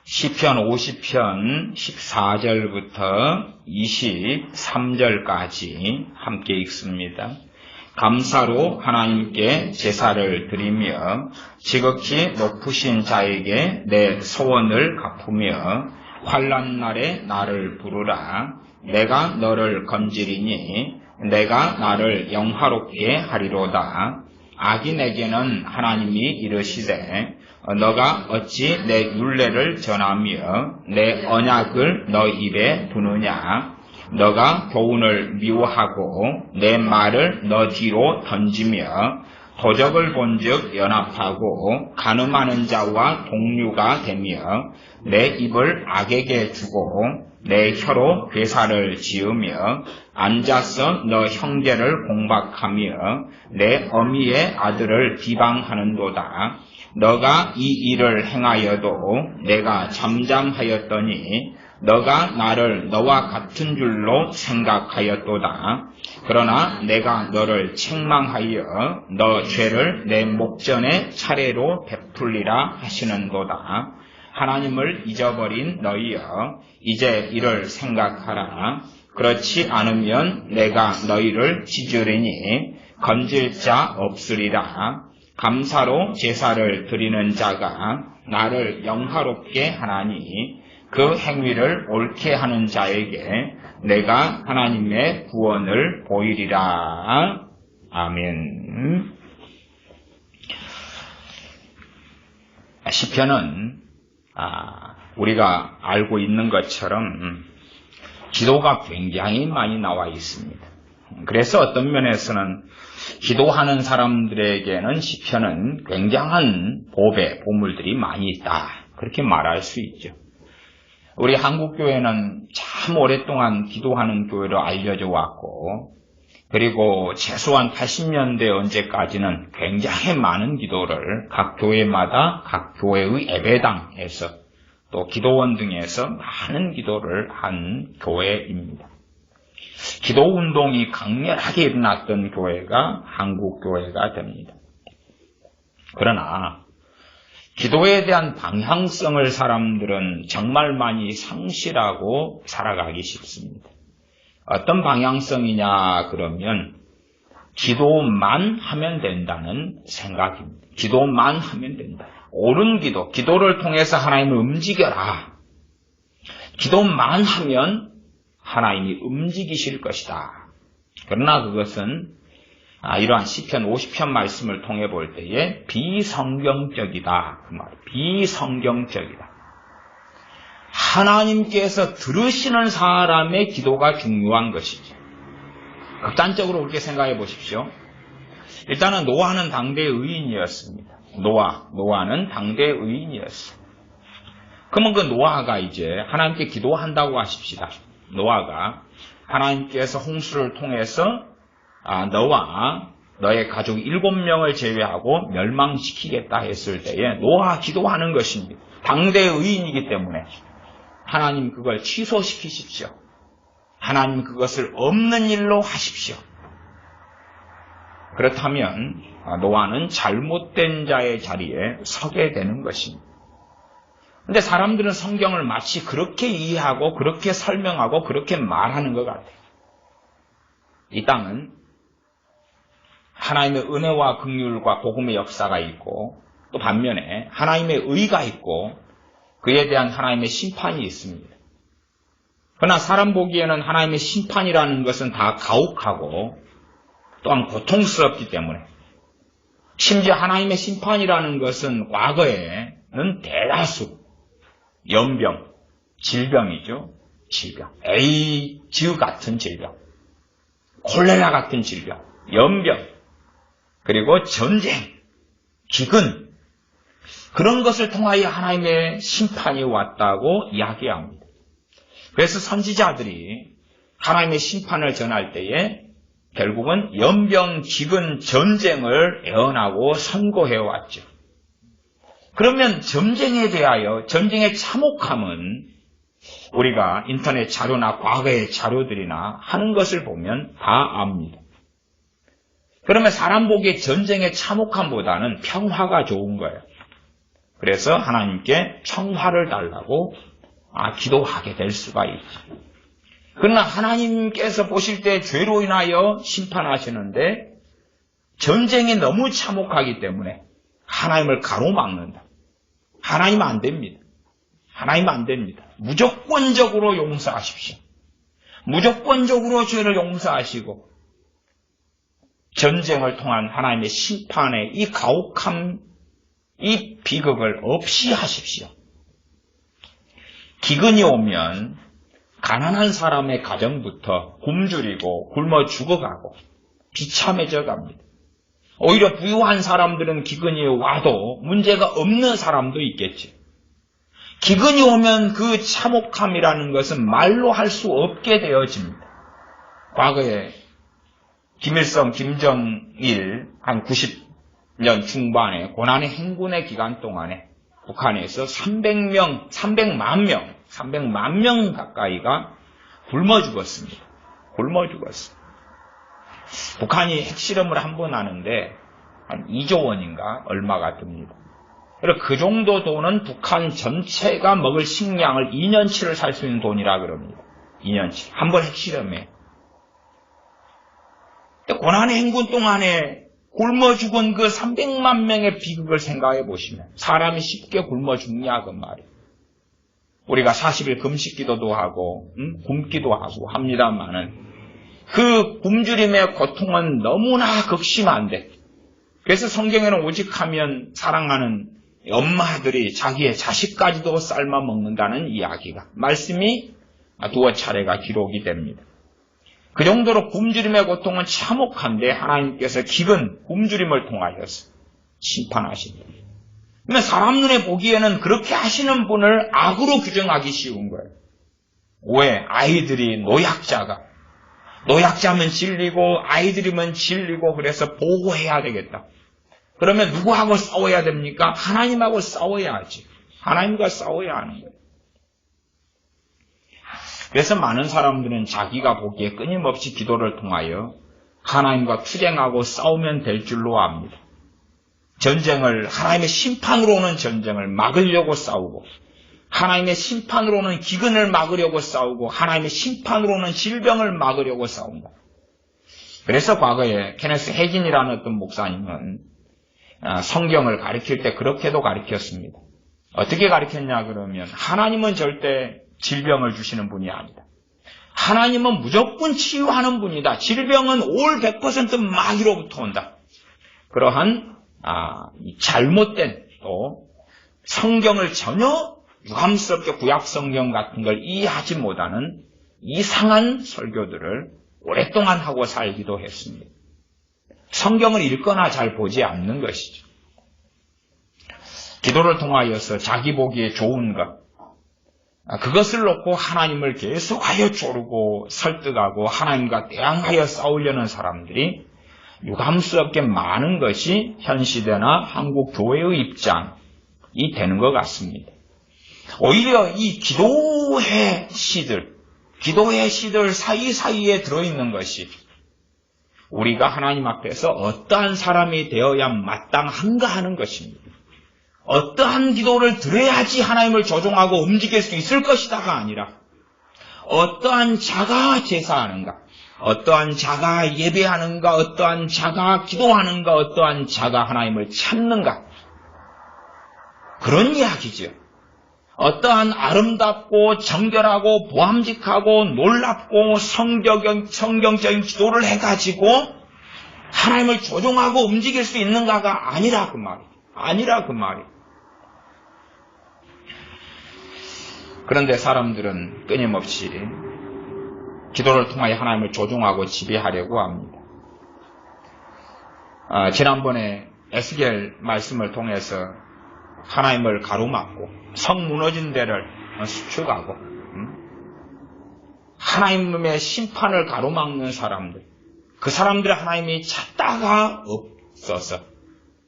시편 50편 14절부터 23절까지 함께 읽습니다. 감사로 하나님께 제사를 드리며 지극히 높으신 자에게 내 소원을 갚으며 환난 날에 나를 부르라. 내가 너를 건지리니 내가 나를 영화롭게 하리로다. 악인에게는 하나님이 이르시되 너가 어찌 내 율례를 전하며 내 언약을 너 입에 두느냐. 너가 교훈을 미워하고 내 말을 너 뒤로 던지며 도적을 본즉 연합하고 간음하는 자와 동류가 되며 내 입을 악에게 주고 내 혀로 괴사를 지으며 앉아서 너 형제를 공박하며 내 어미의 아들을 비방하는도다. 너가 이 일을 행하여도 내가 잠잠하였더니 너가 나를 너와 같은 줄로 생각하였도다. 그러나 내가 너를 책망하여 너 죄를 내 목전에 차례로 베풀리라 하시는도다. 하나님을 잊어버린 너희여, 이제 이를 생각하라. 그렇지 않으면 내가 너희를 찢으리니 건질 자 없으리라. 감사로 제사를 드리는 자가 나를 영화롭게 하나니 그 행위를 옳게 하는 자에게 내가 하나님의 구원을 보이리라. 아멘. 시편은 우리가 알고 있는 것처럼 기도가 굉장히 많이 나와 있습니다. 그래서 어떤 면에서는 기도하는 사람들에게는 시편은 굉장한 보물들이 많이 있다. 그렇게 말할 수 있죠. 우리 한국교회는 참 오랫동안 기도하는 교회로 알려져 왔고, 그리고 최소한 80년대 언제까지는 굉장히 많은 기도를 각 교회마다 각 교회의 예배당에서 또 기도원 등에서 많은 기도를 한 교회입니다. 기도운동이 강렬하게 일어났던 교회가 한국교회가 됩니다. 그러나 기도에 대한 방향성을 사람들은 정말 많이 상실하고 살아가기 쉽습니다. 어떤 방향성이냐 그러면 기도만 하면 된다는 생각입니다. 기도만 하면 된다. 옳은 기도, 기도를 통해서 하나님을 움직여라. 기도만 하면 하나님이 움직이실 것이다. 그러나 그것은 이러한 시편 50편 말씀을 통해 볼 때에 비성경적이다. 그 말, 비성경적이다. 하나님께서 들으시는 사람의 기도가 중요한 것이지. 극단적으로 그렇게 생각해 보십시오. 일단은 노아는 당대 의인이었습니다. 노아는 당대 의인이었어요. 그러면 그 노아가 이제 하나님께 기도한다고 하십시다. 노아가 하나님께서 홍수를 통해서 너와 너의 가족 7명을 제외하고 멸망시키겠다 했을 때에 노아가 기도하는 것입니다. 당대 의인이기 때문에 하나님 그걸 취소시키십시오. 하나님 그것을 없는 일로 하십시오. 그렇다면 노아는 잘못된 자의 자리에 서게 되는 것입니다. 그런데 사람들은 성경을 마치 그렇게 이해하고 그렇게 설명하고 그렇게 말하는 것 같아요. 이 땅은 하나님의 은혜와 긍휼과 복음의 역사가 있고 또 반면에 하나님의 의가 있고 그에 대한 하나님의 심판이 있습니다. 그러나 사람 보기에는 하나님의 심판이라는 것은 다 가혹하고 또한 고통스럽기 때문에 심지어 하나님의 심판이라는 것은 과거에는 대다수 연병, 질병이죠. 질병, 에이즈 같은 질병, 콜레라 같은 질병, 연병, 그리고 전쟁, 기근, 그런 것을 통하여 하나님의 심판이 왔다고 이야기합니다. 그래서 선지자들이 하나님의 심판을 전할 때에 결국은 연병, 기근, 전쟁을 예언하고 선고해왔죠. 그러면 전쟁에 대하여 전쟁의 참혹함은 우리가 인터넷 자료나 과거의 자료들이나 하는 것을 보면 다 압니다. 그러면 사람 보기에 전쟁의 참혹함보다는 평화가 좋은 거예요. 그래서 하나님께 청화를 달라고 기도하게 될 수가 있죠. 그러나 하나님께서 보실 때 죄로 인하여 심판하시는데 전쟁이 너무 참혹하기 때문에 하나님을 가로막는다. 하나님 안 됩니다. 하나님 안 됩니다. 무조건적으로 용서하십시오. 무조건적으로 죄를 용서하시고 전쟁을 통한 하나님의 심판의 이 가혹함, 이 비극을 없이 하십시오. 기근이 오면 가난한 사람의 가정부터 굶주리고 굶어 죽어가고 비참해져 갑니다. 오히려 부유한 사람들은 기근이 와도 문제가 없는 사람도 있겠지. 기근이 오면 그 참혹함이라는 것은 말로 할 수 없게 되어집니다. 과거에 김일성, 김정일 한 90년 중반에 고난의 행군의 기간 동안에 북한에서 300만 명 가까이가 굶어 죽었습니다. 굶어 죽었어요. 북한이 핵실험을 한 번 하는데 한 2조 원인가 얼마가 듭니다. 그리고 그 정도 돈은 북한 전체가 먹을 식량을 2년치를 살 수 있는 돈이라 그럽니다. 2년치. 한 번 핵실험에. 고난의 행군 동안에 굶어 죽은 그 300만 명의 비극을 생각해 보시면 사람이 쉽게 굶어 죽냐 그 말이에요. 우리가 40일 금식 기도도 하고 굶기도 하고 합니다만은 그 굶주림의 고통은 너무나 극심한데 그래서 성경에는 오직하면 사랑하는 엄마들이 자기의 자식까지도 삶아 먹는다는 이야기가 말씀이 두어 차례가 기록이 됩니다. 그 정도로 굶주림의 고통은 참혹한데 하나님께서 기근, 굶주림을 통하여서 심판하신다. 그러면 사람 눈에 보기에는 그렇게 하시는 분을 악으로 규정하기 쉬운 거예요. 왜? 아이들이 노약자면 질리고 아이들이면 질리고 그래서 보호해야 되겠다. 그러면 누구하고 싸워야 됩니까? 하나님하고 싸워야지. 하나님과 싸워야 하는 거예요. 그래서 많은 사람들은 자기가 보기에 끊임없이 기도를 통하여 하나님과 투쟁하고 싸우면 될 줄로 압니다. 전쟁을 하나님의 심판으로 오는 전쟁을 막으려고 싸우고 하나님의 심판으로 오는 기근을 막으려고 싸우고 하나님의 심판으로 오는 질병을 막으려고 싸운다. 그래서 과거에 케네스 해긴이라는 어떤 목사님은 성경을 가르칠 때 그렇게도 가르쳤습니다. 어떻게 가르쳤냐 그러면 하나님은 절대 질병을 주시는 분이 아니다. 하나님은 무조건 치유하는 분이다. 질병은 올 100% 마귀로부터 온다. 그러한 잘못된 또 성경을 전혀 유감스럽게 구약 성경 같은 걸 이해하지 못하는 이상한 설교들을 오랫동안 하고 살기도 했습니다. 성경을 읽거나 잘 보지 않는 것이죠. 기도를 통하여서 자기 보기에 좋은 것, 그것을 놓고 하나님을 계속하여 조르고 설득하고 하나님과 대항하여 싸우려는 사람들이 유감스럽게 많은 것이 현 시대나 한국 교회의 입장이 되는 것 같습니다. 오히려 이 기도의 시들 사이사이에 들어있는 것이 우리가 하나님 앞에서 어떠한 사람이 되어야 마땅한가 하는 것입니다. 어떠한 기도를 드려야지 하나님을 조종하고 움직일 수 있을 것이다가 아니라 어떠한 자가 제사하는가, 어떠한 자가 예배하는가, 어떠한 자가 기도하는가, 어떠한 자가 하나님을 찾는가, 그런 이야기죠. 어떠한 아름답고 정결하고 보암직하고 놀랍고 성경적인 기도를 해가지고 하나님을 조종하고 움직일 수 있는가가 아니라 그 말이에요. 그런데 사람들은 끊임없이 기도를 통하여 하나님을 조종하고 지배하려고 합니다. 지난번에 에스겔 말씀을 통해서 하나님을 가로막고 성 무너진 데를 수축하고 하나님의 심판을 가로막는 사람들, 그 사람들을 하나님이 찾다가 없어서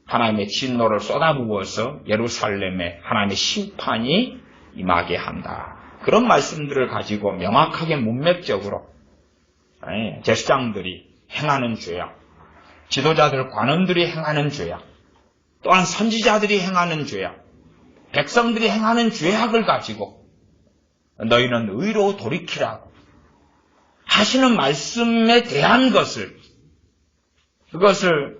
하나님의 진노를 쏟아부어서 예루살렘에 하나님의 심판이 임하게 한다. 그런 말씀들을 가지고 명확하게 문맥적으로 제사장들이 행하는 죄악, 지도자들 관원들이 행하는 죄악, 또한 선지자들이 행하는 죄악, 백성들이 행하는 죄악을 가지고 너희는 의로 돌이키라고 하시는 말씀에 대한 그것을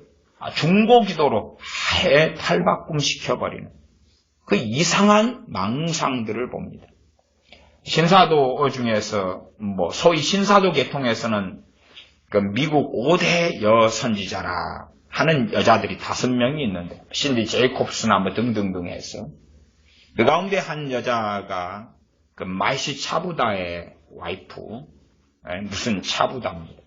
중고기도로 아예 탈바꿈시켜버리는 그 이상한 망상들을 봅니다. 신사도 중에서 소위 신사도 계통에서는 그 미국 5대 여선지자라 하는 여자들이 5명이 있는데 신디 제이콥스나 등등등 해서 그 가운데 한 여자가 그 마이시 차부다의 와이프 무슨 차부다입니다.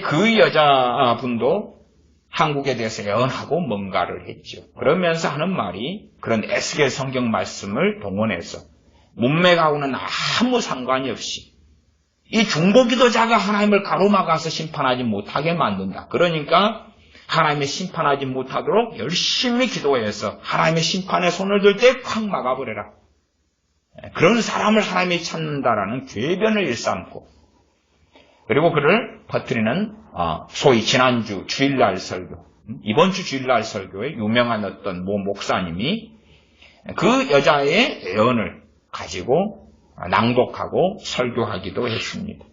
그 여자분도 한국에 대해서 예언하고 뭔가를 했죠. 그러면서 하는 말이 그런 에스겔 성경 말씀을 동원해서 문맥하고는 아무 상관이 없이 이 중보기도자가 하나님을 가로막아서 심판하지 못하게 만든다. 그러니까 하나님의 심판하지 못하도록 열심히 기도해서 하나님의 심판에 손을 들 때 콱 막아버려라. 그런 사람을 하나님이 찾는다라는 궤변을 일삼고 그리고 그를 퍼뜨리는 소위 지난주 주일날 설교, 이번 주 주일날 설교에 유명한 어떤 목사님이 그 여자의 예언을 가지고 낭독하고 설교하기도 했습니다.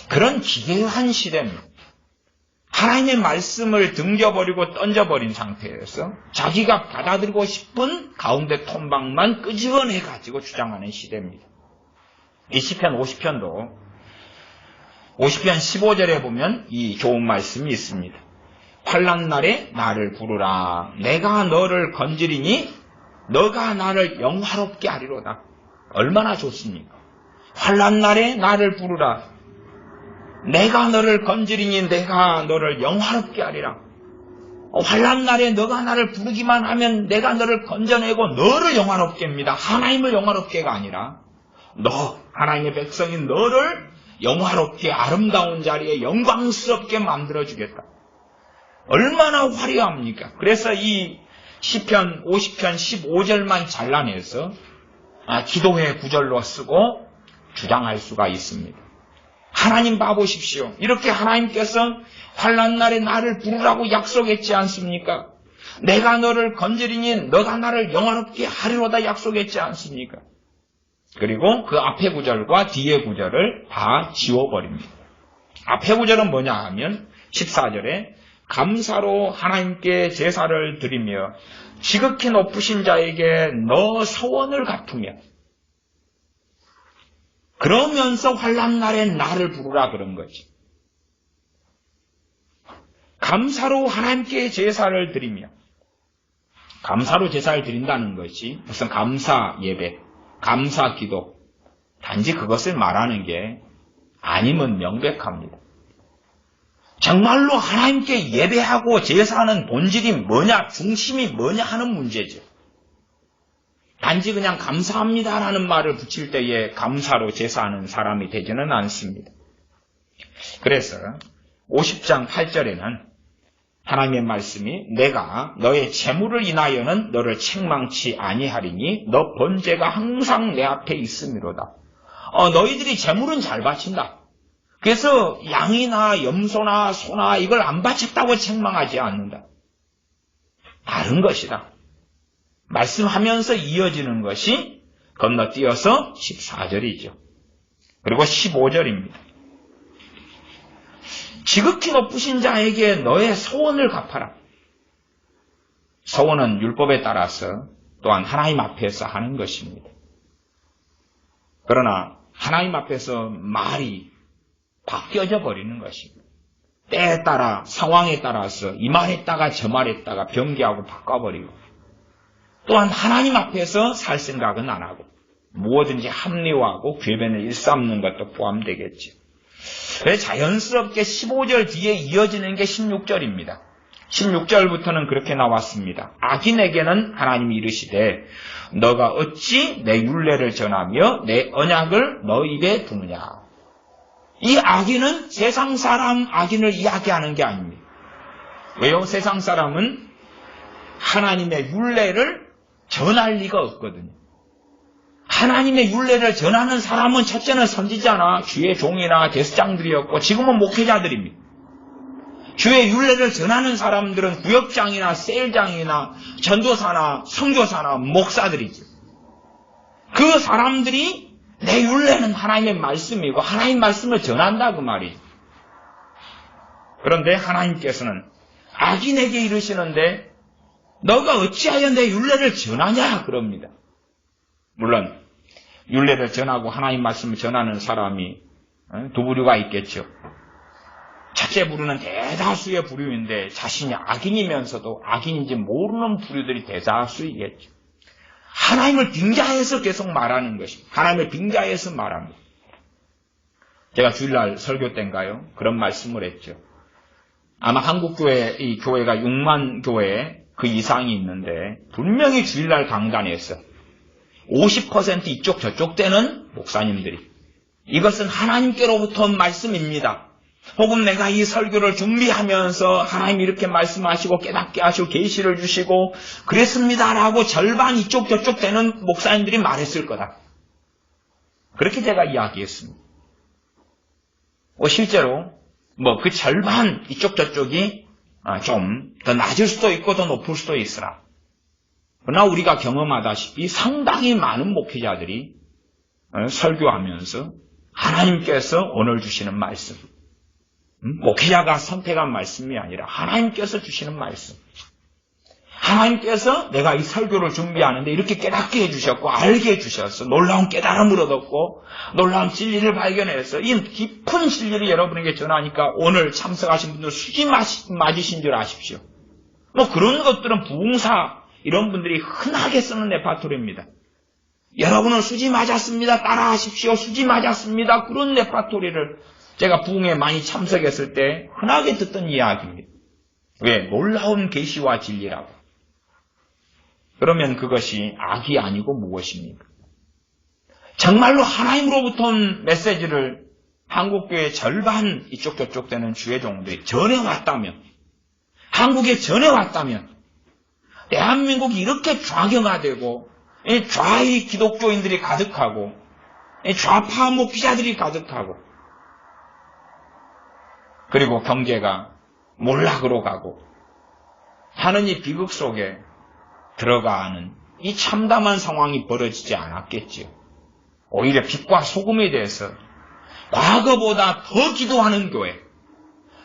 그런 기괴한 시대입니다. 하나님의 말씀을 등져버리고 던져버린 상태에서 자기가 받아들이고 싶은 가운데 톤방만 끄집어내가지고 주장하는 시대입니다. 이 시편 50편도 50편 15절에 보면 이 좋은 말씀이 있습니다. 환난 날에 나를 부르라. 내가 너를 건지리니 너가 나를 영화롭게 하리로다. 얼마나 좋습니까? 환난 날에 나를 부르라. 내가 너를 건지리니 내가 너를 영화롭게 하리라. 환난 날에 너가 나를 부르기만 하면 내가 너를 건져내고 너를 영화롭게 합니다. 하나님을 영화롭게가 아니라 너 하나님의 백성인 너를 영화롭게 아름다운 자리에 영광스럽게 만들어주겠다. 얼마나 화려합니까? 그래서 이 시편 50편 15절만 잘라내서 기도회 구절로 쓰고 주장할 수가 있습니다. 하나님 봐보십시오. 이렇게 하나님께서 환난 날에 나를 부르라고 약속했지 않습니까? 내가 너를 건지리니 너가 나를 영화롭게 하리로다 약속했지 않습니까? 그리고 그 앞에 구절과 뒤에 구절을 다 지워버립니다. 앞에 구절은 뭐냐 하면 14절에 감사로 하나님께 제사를 드리며 지극히 높으신 자에게 너 서원을 갚으며 그러면서 환난 날에 나를 부르라 그런 거지. 감사로 하나님께 제사를 드리며 감사로 제사를 드린다는 것이 무슨 감사 예배 감사 기도 단지 그것을 말하는 게 아님은 명백합니다. 정말로 하나님께 예배하고 제사하는 본질이 뭐냐 중심이 뭐냐 하는 문제죠. 단지 그냥 감사합니다라는 말을 붙일 때에 감사로 제사하는 사람이 되지는 않습니다. 그래서 50장 8절에는 하나님의 말씀이 내가 너의 재물을 인하여는 너를 책망치 아니하리니 너 번제가 항상 내 앞에 있음이로다. 너희들이 재물은 잘 바친다. 그래서 양이나 염소나 소나 이걸 안 바쳤다고 책망하지 않는다. 다른 것이다. 말씀하면서 이어지는 것이 건너뛰어서 14절이죠. 그리고 15절입니다. 지극히 높으신 자에게 너의 소원을 갚아라. 소원은 율법에 따라서 또한 하나님 앞에서 하는 것입니다. 그러나 하나님 앞에서 말이 바뀌어져 버리는 것입니다. 때에 따라 상황에 따라서 이 말했다가 저 말했다가 변개하고 바꿔버리고 또한 하나님 앞에서 살 생각은 안 하고 무엇든지 합리화하고 궤변을 일삼는 것도 포함되겠죠. 그래서 자연스럽게 15절 뒤에 이어지는 게 16절입니다. 16절부터는 그렇게 나왔습니다. 악인에게는 하나님이 이르시되 너가 어찌 내 율례를 전하며 내 언약을 너 입에 두느냐. 이 악인은 세상 사람 악인을 이야기하는 게 아닙니다. 왜요? 세상 사람은 하나님의 율례를 전할 리가 없거든요. 하나님의 율례를 전하는 사람은 첫째는 선지자나 주의 종이나 제사장들이었고 지금은 목회자들입니다. 주의 율례를 전하는 사람들은 구역장이나 셀장이나 전도사나 선교사나 목사들이지. 그 사람들이 내 율례는 하나님의 말씀이고 하나님 말씀을 전한다 그 말이지. 그런데 하나님께서는 악인에게 이르시는데 너가 어찌하여 내 율례를 전하냐 그럽니다. 물론 율례를 전하고 하나님 말씀을 전하는 사람이 두 부류가 있겠죠. 첫째 부류는 대다수의 부류인데 자신이 악인이면서도 악인인지 모르는 부류들이 대다수이겠죠. 하나님을 빙자해서 계속 말하는 것입니다. 하나님을 빙자해서 말합니다. 제가 주일날 설교 때인가요? 그런 말씀을 했죠. 아마 한국교회, 이 교회가 6만 교회 그 이상이 있는데 분명히 주일날 강단에서 50% 이쪽 저쪽 되는 목사님들이 이것은 하나님께로부터 온 말씀입니다. 혹은 내가 이 설교를 준비하면서 하나님이 이렇게 말씀하시고 깨닫게 하시고 계시를 주시고 그랬습니다라고 절반 이쪽 저쪽 되는 목사님들이 말했을 거다. 그렇게 제가 이야기했습니다. 실제로 그 절반 이쪽 저쪽이 좀 더 낮을 수도 있고 더 높을 수도 있으나 그러나 우리가 경험하다시피 상당히 많은 목회자들이 설교하면서 하나님께서 오늘 주시는 말씀, 목회자가 선택한 말씀이 아니라 하나님께서 주시는 말씀, 하나님께서 내가 이 설교를 준비하는데 이렇게 깨닫게 해주셨고 알게 해주셨어. 놀라운 깨달음을 얻었고 놀라운 진리를 발견해서 이 깊은 진리를 여러분에게 전하니까 오늘 참석하신 분들 수지 맞으신 줄 아십시오. 그런 것들은 부흥사 이런 분들이 흔하게 쓰는 레파토리입니다. 여러분은 수지 맞았습니다. 따라하십시오. 수지 맞았습니다. 그런 레파토리를 제가 부흥에 많이 참석했을 때 흔하게 듣던 이야기입니다. 왜? 놀라운 계시와 진리라고. 그러면 그것이 악이 아니고 무엇입니까? 정말로 하나님으로부터 온 메시지를 한국교회 절반 이쪽 저쪽 되는 주의 종들이 전해왔다면, 한국에 전해왔다면 대한민국이 이렇게 좌경화되고 좌의 기독교인들이 가득하고 좌파 목회자들이 가득하고 그리고 경제가 몰락으로 가고 하는 이 비극 속에 들어가는 이 참담한 상황이 벌어지지 않았겠지요. 오히려 빛과 소금에 대해서 과거보다 더 기도하는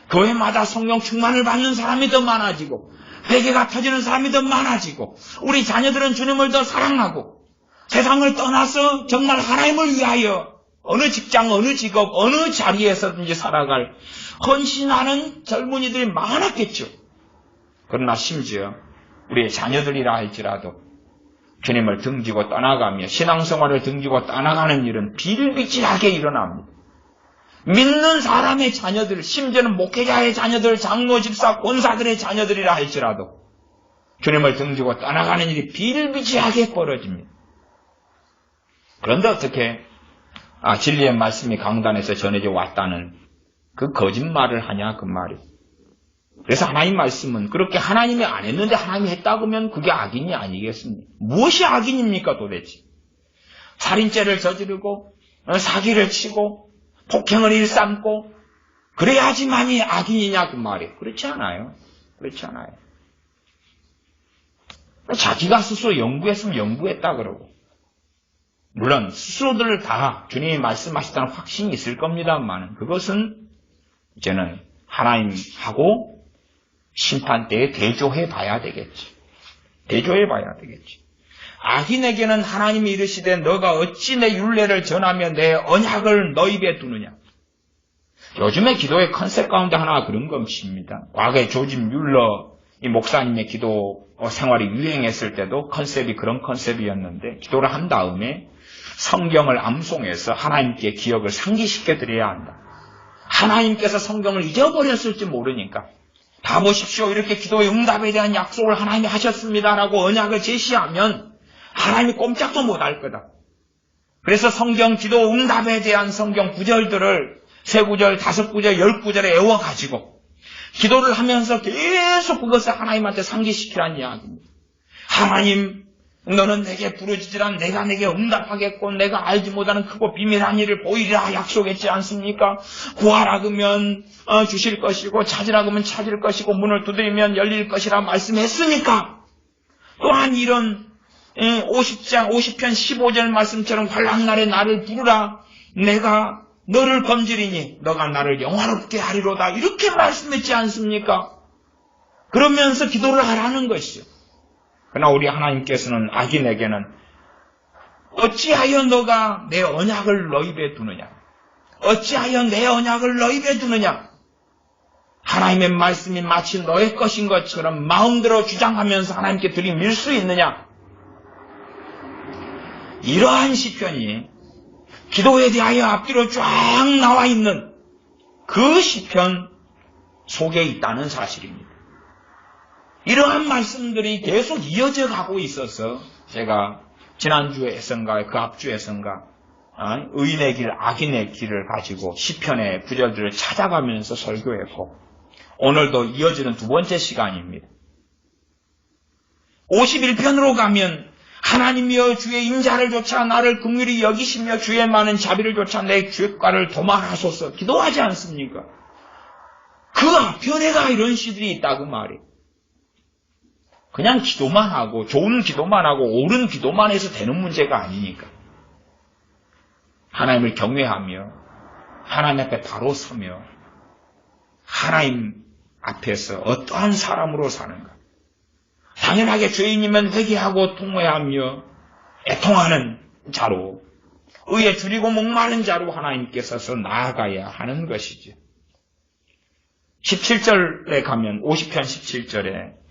교회마다 성령 충만을 받는 사람이 더 많아지고 회개가 터지는 사람이 더 많아지고 우리 자녀들은 주님을 더 사랑하고 세상을 떠나서 정말 하나님을 위하여 어느 직장, 어느 직업, 어느 자리에서든지 살아갈 헌신하는 젊은이들이 많았겠죠. 그러나 심지어 우리의 자녀들이라 할지라도 주님을 등지고 떠나가며 신앙생활을 등지고 떠나가는 일은 비일비재하게 일어납니다. 믿는 사람의 자녀들, 심지어는 목회자의 자녀들, 장로, 집사, 권사들의 자녀들이라 할지라도 주님을 등지고 떠나가는 일이 비일비재하게 벌어집니다. 그런데 어떻게 진리의 말씀이 강단에서 전해져 왔다는 그 거짓말을 하냐 그 말이. 그래서 하나님 말씀은 그렇게 하나님이 안 했는데 하나님이 했다고 하면 그게 악인이 아니겠습니까? 무엇이 악인입니까 도대체? 살인죄를 저지르고 사기를 치고 폭행을 일삼고 그래야지만이 악인이냐 그 말이에요. 그렇지 않아요. 그렇지 않아요. 자기가 스스로 연구했으면 연구했다 그러고 물론 스스로들 다 주님이 말씀하셨다는 확신이 있을 겁니다만 그것은 이제는 하나님하고 심판 때에 대조해 봐야 되겠지. 대조해 봐야 되겠지. 악인에게는 하나님이 이르시되 너가 어찌 내 율례를 전하며 내 언약을 너 입에 두느냐. 요즘의 기도의 컨셉 가운데 하나가 그런 것입니다. 과거에 조지 뮬러 이 목사님의 기도 생활이 유행했을 때도 컨셉이 그런 컨셉이었는데 기도를 한 다음에 성경을 암송해서 하나님께 기억을 상기시켜 드려야 한다. 하나님께서 성경을 잊어버렸을지 모르니까 다 보십시오. 이렇게 기도의 응답에 대한 약속을 하나님이 하셨습니다라고 언약을 제시하면 하나님이 꼼짝도 못할 거다. 그래서 성경 기도 응답에 대한 성경 구절들을 3구절, 5구절, 10구절에 외워가지고 기도를 하면서 계속 그것을 하나님한테 상기시키라는 이야기입니다. 하나님, 너는 내게 부르짖으라 내가 내게 응답하겠고 내가 알지 못하는 크고 비밀한 일을 보이리라 약속했지 않습니까? 구하라 그러면 주실 것이고 찾으라 그러면 찾을 것이고 문을 두드리면 열릴 것이라 말씀했으니까 또한 이런 50편 15절 말씀처럼 환락날에 나를 부르라 내가 너를 건지리니 너가 나를 영화롭게 하리로다 이렇게 말씀했지 않습니까? 그러면서 기도를 하라는 것이죠. 그러나 우리 하나님께서는 악인에게는 어찌하여 너가 내 언약을 너 입에 두느냐? 어찌하여 내 언약을 너 입에 두느냐? 하나님의 말씀이 마치 너의 것인 것처럼 마음대로 주장하면서 하나님께 들이밀 수 있느냐? 이러한 시편이 기도에 대하여 앞뒤로 쫙 나와 있는 그 시편 속에 있다는 사실입니다. 이러한 말씀들이 계속 이어져 가고 있어서 제가 지난주에선가 그 앞주에선가 의인의 길, 악인의 길을 가지고 시편의 구절들을 찾아가면서 설교했고 오늘도 이어지는 두 번째 시간입니다. 51편으로 가면 하나님이여 주의 인자를 조차 나를 긍휼히 여기시며 주의 많은 자비를 조차 내 죄과를 도말하소서 기도하지 않습니까? 그 앞편에가 이런 시들이 있다고 말이에요. 그냥 기도만 하고 좋은 기도만 하고 옳은 기도만 해서 되는 문제가 아니니까. 하나님을 경외하며 하나님 앞에 바로 서며 하나님 앞에서 어떠한 사람으로 사는가. 당연하게 죄인이면 회개하고 통회하며 애통하는 자로 의에 줄이고 목마른 자로 하나님께 서서 나아가야 하는 것이죠. 17절에 가면 50편 17절에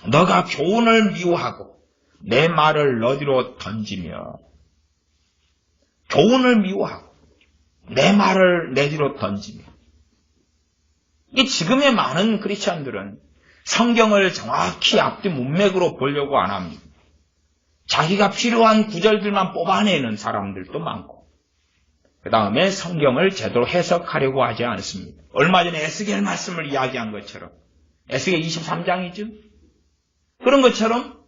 너가 교훈을 미워하고 내 말을 너디로 던지며 교훈을 미워하고 내 말을 내 뒤로 던지며 이 지금의 많은 크리스천들은 성경을 정확히 앞뒤 문맥으로 보려고 안 합니다. 자기가 필요한 구절들만 뽑아내는 사람들도 많고 그 다음에 성경을 제대로 해석하려고 하지 않습니다. 얼마 전에 에스겔 말씀을 이야기한 것처럼 에스겔 23장이죠. 그런 것처럼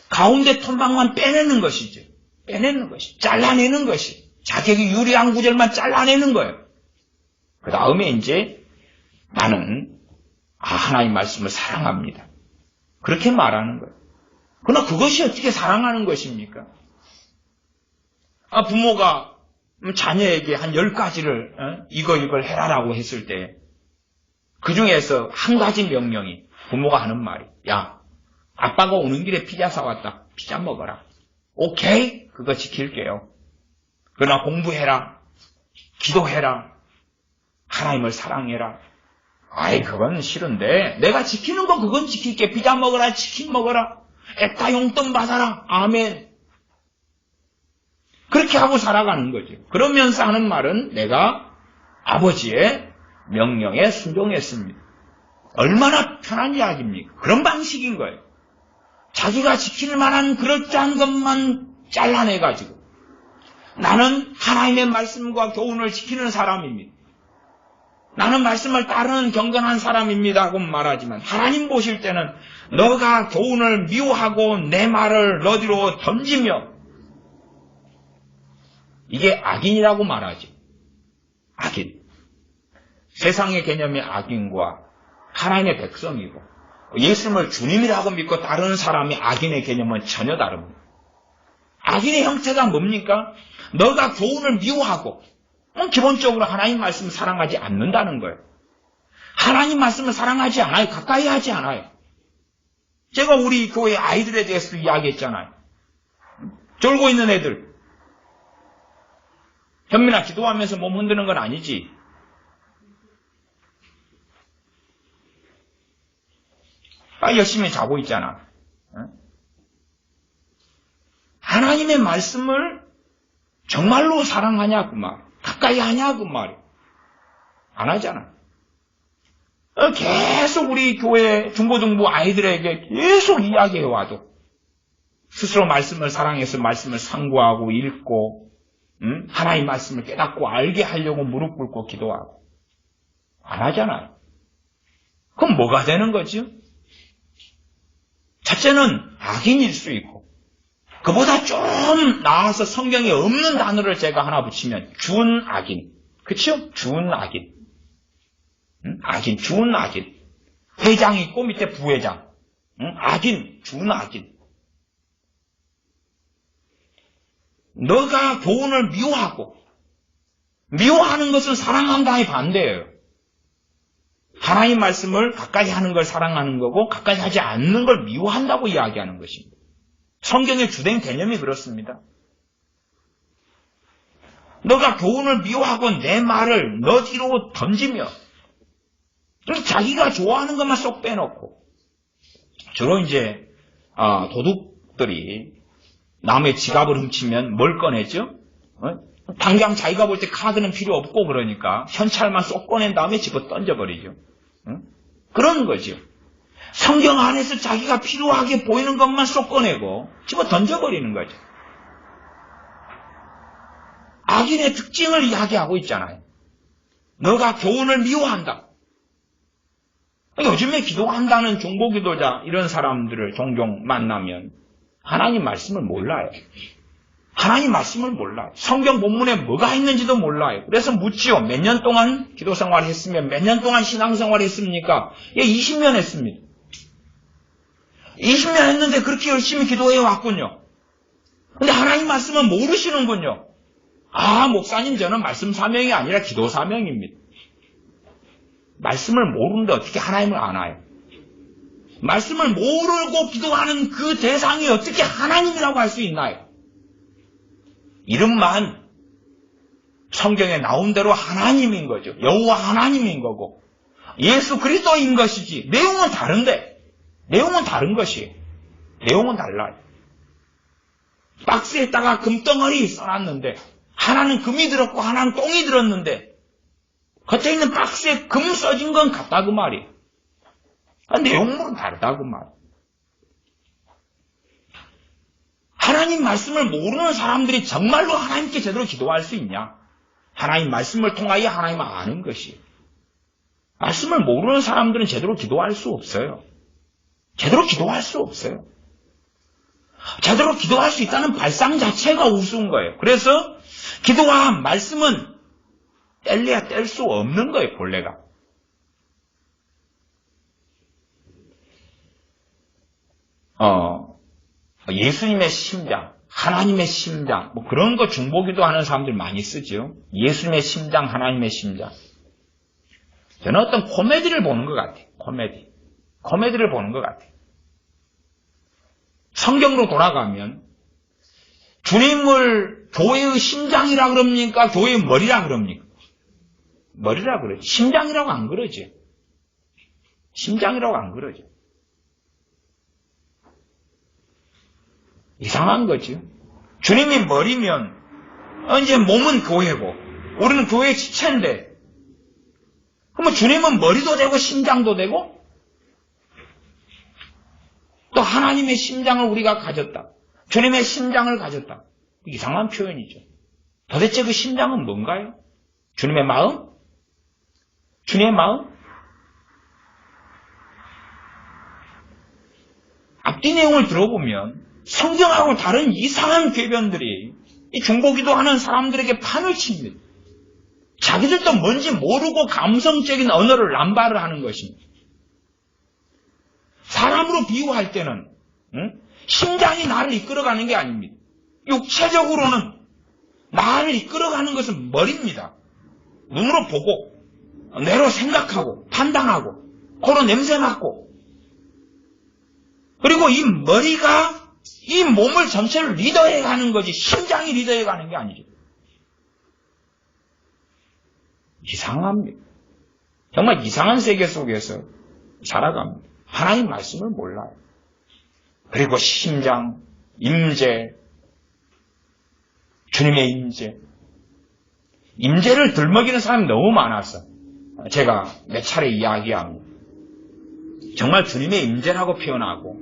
가운데 톤방만 빼내는 것이죠. 빼내는 것이 잘라내는 것이 자기에게 유리한 구절만 잘라내는 거예요. 그 다음에 이제 나는 하나님 말씀을 사랑합니다. 그렇게 말하는 거예요. 그러나 그것이 어떻게 사랑하는 것입니까? 부모가 자녀에게 한 10가지를 이걸 해라라고 했을 때 그 중에서 한 가지 명령이 부모가 하는 말이 야 아빠가 오는 길에 피자 사왔다. 피자 먹어라. 오케이? 그거 지킬게요. 그러나 공부해라. 기도해라. 하나님을 사랑해라. 아이 그건 싫은데 내가 지키는 거 그건 지킬게. 피자 먹어라. 치킨 먹어라. 애타 용돈 받아라. 아멘. 그렇게 하고 살아가는 거죠. 그러면서 하는 말은 내가 아버지의 명령에 순종했습니다. 얼마나 편한 이야기입니까? 그런 방식인 거예요. 자기가 지킬 만한 그럴듯한 것만 잘라내가지고 나는 하나님의 말씀과 교훈을 지키는 사람입니다. 나는 말씀을 따르는 경건한 사람입니다 하고 말하지만 하나님 보실 때는 너가 교훈을 미워하고 내 말을 너 뒤로 던지며 이게 악인이라고 말하죠. 악인. 세상의 개념의 악인과 하나님의 백성이고 예수님을 주님이라고 믿고 따르는 사람이 악인의 개념은 전혀 다릅니다. 악인의 형태가 뭡니까? 너가 교훈을 미워하고 기본적으로 하나님 말씀을 사랑하지 않는다는 거예요. 하나님 말씀을 사랑하지 않아요. 가까이 하지 않아요. 제가 우리 교회 아이들에 대해서 이야기했잖아요. 졸고 있는 애들. 현민아 기도하면서 몸 흔드는 건 아니지. 열심히 자고 있잖아. 하나님의 말씀을 정말로 사랑하냐고 말. 가까이 하냐고 말이. 안 하잖아. 계속 우리 교회 중고등부 아이들에게 계속 이야기해와도 스스로 말씀을 사랑해서 말씀을 상고하고 읽고 하나님 말씀을 깨닫고 알게 하려고 무릎 꿇고 기도하고 안 하잖아요. 그럼 뭐가 되는 거죠? 첫째는 악인일 수 있고 그보다 좀 나아서 성경에 없는 단어를 제가 하나 붙이면 준악인. 그쵸? 준악인. 악인, 준악인. 회장이 있고 밑에 부회장. 악인, 준악인. 너가 교훈을 미워하고, 미워하는 것은 사랑한다의 반대예요. 하나님 말씀을 가까이 하는 걸 사랑하는 거고, 가까이 하지 않는 걸 미워한다고 이야기하는 것입니다. 성경의 주된 개념이 그렇습니다. 너가 교훈을 미워하고 내 말을 너 뒤로 던지며, 자기가 좋아하는 것만 쏙 빼놓고, 주로 이제, 도둑들이 남의 지갑을 훔치면 뭘 꺼내죠? 당장 자기가 볼 때 카드는 필요 없고 그러니까 현찰만 쏙 꺼낸 다음에 집어 던져버리죠. 그런 거죠. 성경 안에서 자기가 필요하게 보이는 것만 쏙 꺼내고 집어 던져버리는 거죠. 악인의 특징을 이야기하고 있잖아요. 너가 교훈을 미워한다. 요즘에 기도한다는 중보기도자 이런 사람들을 종종 만나면 하나님 말씀을 몰라요. 하나님 말씀을 몰라요. 성경 본문에 뭐가 있는지도 몰라요. 그래서 묻지요. 몇 년 동안 기도 생활을 했으면 몇 년 동안 신앙생활을 했습니까? 예, 20년 했습니다. 20년 했는데 그렇게 열심히 기도해 왔군요. 근데 하나님 말씀은 모르시는군요. 목사님 저는 말씀 사명이 아니라 기도 사명입니다. 말씀을 모르는데 어떻게 하나님을 아나요? 말씀을 모르고 기도하는 그 대상이 어떻게 하나님이라고 할 수 있나요? 이름만 성경에 나온 대로 하나님인 거죠. 여호와 하나님인 거고 예수 그리스도인 것이지 내용은 다른데 내용은 다른 것이에요. 내용은 달라요. 박스에다가 금덩어리 써놨는데 하나는 금이 들었고 하나는 똥이 들었는데 겉에 있는 박스에 금 써진 건 같다 그 말이에요. 내용물은 다르다 그 말이에요. 하나님 말씀을 모르는 사람들이 정말로 하나님께 제대로 기도할 수 있냐? 하나님 말씀을 통하여 하나님을 아는 것이에요. 말씀을 모르는 사람들은 제대로 기도할 수 없어요. 제대로 기도할 수 없어요. 제대로 기도할 수 있다는 발상 자체가 우스운 거예요. 그래서 기도와 말씀은 뗄래야 뗄 수 없는 거예요, 본래가. 예수님의 심장, 하나님의 심장, 뭐 그런 거 중보기도 하는 사람들 많이 쓰죠. 예수님의 심장, 하나님의 심장. 저는 어떤 코미디를 보는 것 같아요. 코미디를 보는 것 같아요. 성경으로 돌아가면 주님을 교회의 심장이라 그럽니까? 교회의 머리라 그럽니까? 머리라 그러죠. 심장이라고 안 그러죠. 심장이라고 안 그러죠. 이상한 거죠. 주님이 머리면 이제 몸은 교회고 우리는 교회의 지체인데 그러면 주님은 머리도 되고 심장도 되고 또 하나님의 심장을 우리가 가졌다. 주님의 심장을 가졌다. 이상한 표현이죠. 도대체 그 심장은 뭔가요? 주님의 마음? 주님의 마음? 앞뒤 내용을 들어보면 성경하고 다른 이상한 궤변들이 이 중보기도 하는 사람들에게 판을 칩니다. 자기들도 뭔지 모르고 감성적인 언어를 남발을 하는 것입니다. 사람으로 비유할 때는 심장이 나를 이끌어가는 게 아닙니다. 육체적으로는 나를 이끌어가는 것은 머리입니다. 눈으로 보고 뇌로 생각하고 판단하고 코로 냄새 맡고 그리고 이 머리가 이 몸을 전체를 리더해 가는 거지 심장이 리더해 가는 게 아니죠. 이상합니다. 정말 이상한 세계 속에서 살아갑니다. 하나님 말씀을 몰라요. 그리고 심장, 임재, 주님의 임재. 임재를 들먹이는 사람이 너무 많아서 제가 몇 차례 이야기합니다. 정말 주님의 임재라고 표현하고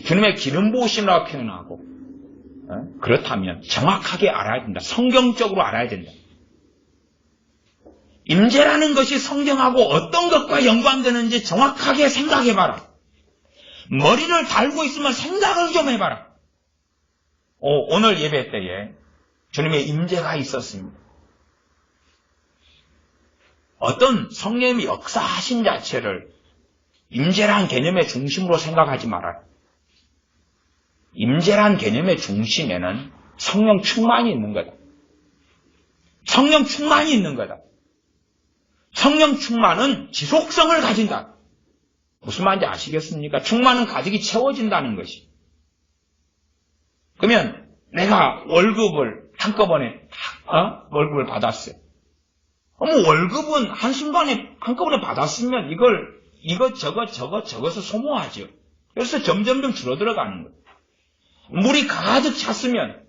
주님의 기름 부으심이라고 표현하고 그렇다면 정확하게 알아야 된다. 성경적으로 알아야 된다. 임재라는 것이 성경하고 어떤 것과 연관되는지 정확하게 생각해봐라. 머리를 달고 있으면 생각을 좀 해봐라. 오늘 예배 때에 주님의 임재가 있었습니다. 어떤 성령님이 역사하신 자체를 임재란 개념의 중심으로 생각하지 말아요. 임재란 개념의 중심에는 성령 충만이 있는 거다. 성령 충만이 있는 거다. 성령 충만은 지속성을 가진다. 무슨 말인지 아시겠습니까? 충만은 가득히 채워진다는 것이. 그러면 내가 월급을 한꺼번에 월급을 받았어요. 월급은 한순간에 한꺼번에 받았으면 이것저것 소모하죠. 그래서 점점점 줄어들어가는 거예요. 물이 가득 찼으면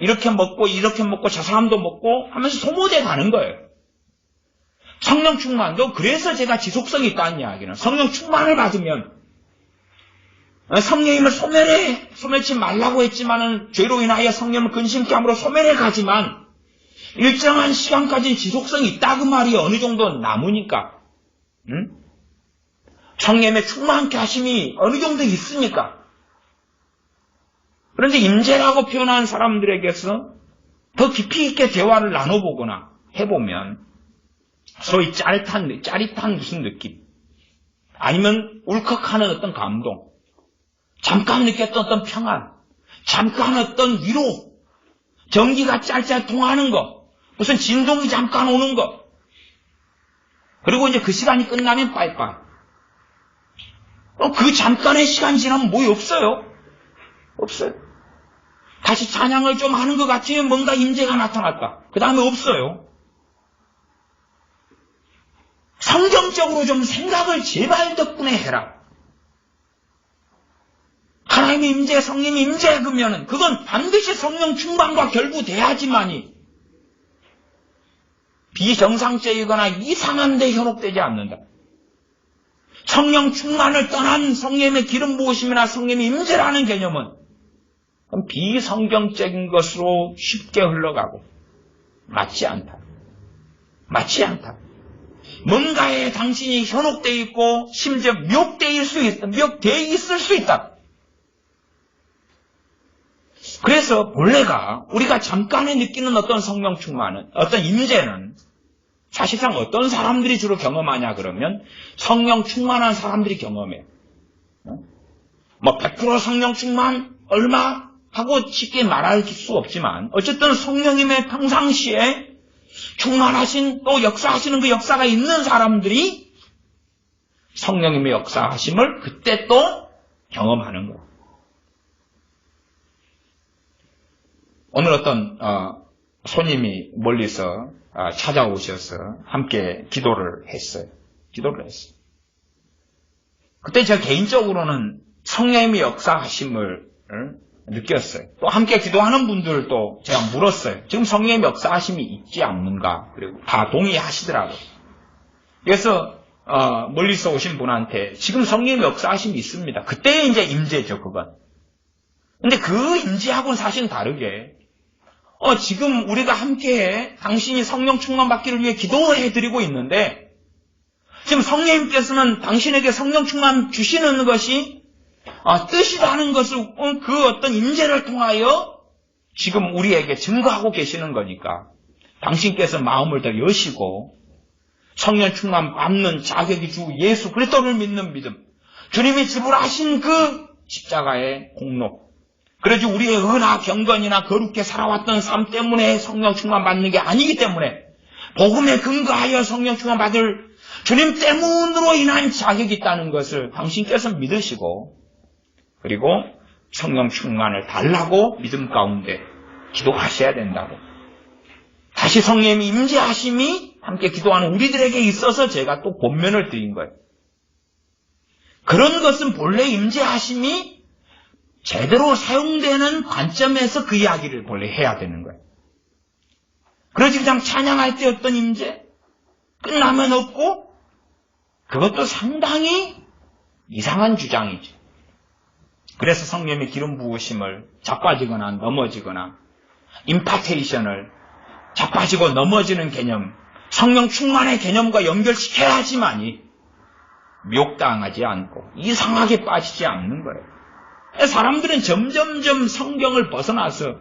이렇게 먹고 저 사람도 먹고 하면서 소모돼 가는 거예요. 성령 충만도 그래서 제가 지속성이 있다는 이야기는 성령 충만을 받으면 성령님을 소멸치 말라고 했지만은 죄로 인하여 성령을 근심케 함으로 소멸해 가지만 일정한 시간까지 지속성이 있다 그 말이 어느 정도 남으니까 성령님의 충만케 하심이 어느 정도 있으니까. 그런데 임재라고 표현한 사람들에게서 더 깊이 있게 대화를 나눠보거나 해보면 소위 짜릿한 무슨 느낌 아니면 울컥하는 어떤 감동, 잠깐 느꼈던 어떤 평안, 잠깐 어떤 위로, 전기가 짤짤 통하는 거, 무슨 진동이 잠깐 오는 거, 그리고 이제 그 시간이 끝나면 빠이빠이. 그 잠깐의 시간 지나면 뭐이 없어요? 없어요. 다시 찬양을 좀 하는 것 같으면 뭔가 임재가 나타났다. 그 다음에 없어요. 성경적으로 좀 생각을 제발 덕분에 해라. 하나님의 임재, 성령의 임재 그러면은 그건 반드시 성령 충만과 결부돼야지만이 비정상적이거나 이상한 데 현혹되지 않는다. 성령 충만을 떠난 성령의 기름 부으심이나 성령의 임재라는 개념은 비성경적인 것으로 쉽게 흘러가고 맞지 않다. 뭔가에 당신이 현혹되어 있고 심지어 묘되어 있을 수 있다. 그래서 본래가 우리가 잠깐에 느끼는 어떤 성령 충만은, 어떤 임재는 사실상 어떤 사람들이 주로 경험하냐 그러면 성령 충만한 사람들이 경험해요. 100% 성령 충만 얼마 하고 쉽게 말할 수 없지만 어쨌든 성령님의 평상시에 충만하신 또 역사하시는 그 역사가 있는 사람들이 성령님의 역사하심을 그때 또 경험하는 거예요. 오늘 어떤 손님이 멀리서 찾아오셔서 함께 기도를 했어요. 그때 제가 개인적으로는 성령님의 역사하심을 느꼈어요. 또 함께 기도하는 분들도 제가 물었어요. 지금 성령님의 역사하심이 있지 않는가? 그리고 다 동의하시더라고요. 그래서 멀리서 오신 분한테 지금 성령님의 역사하심이 있습니다. 그때 이제 임재죠, 그건. 근데 그 임재하고는 사실 다르게 지금 우리가 함께 당신이 성령 충만 받기를 위해 기도해드리고 있는데 지금 성령님께서는 당신에게 성령 충만 주시는 것이 뜻이라는 것을 그 어떤 임재를 통하여 지금 우리에게 증거하고 계시는 거니까 당신께서 마음을 더 여시고 성령 충만 받는 자격이 주 예수 그리스도를 믿는 믿음, 주님이 지불하신 그 십자가의 공로, 그러지 우리의 은하, 경건이나 거룩게 살아왔던 삶 때문에 성령 충만 받는 게 아니기 때문에 복음에 근거하여 성령 충만 받을 주님 때문으로 인한 자격이 있다는 것을 당신께서 믿으시고 그리고 성령 충만을 달라고 믿음 가운데 기도하셔야 된다고. 다시 성령님이 임재하심이 함께 기도하는 우리들에게 있어서 제가 또 본면을 드린 거예요. 그런 것은 본래 임재하심이 제대로 사용되는 관점에서 그 이야기를 본래 해야 되는 거예요. 그러지 그냥 찬양할 때 어떤 임재, 끝나면 없고, 그것도 상당히 이상한 주장이죠. 그래서 성령의 기름 부으심을 자빠지거나 넘어지거나 임파테이션을 자빠지고 넘어지는 개념, 성령 충만의 개념과 연결시켜야지만이 미혹당하지 않고 이상하게 빠지지 않는 거예요. 사람들은 점점점 성경을 벗어나서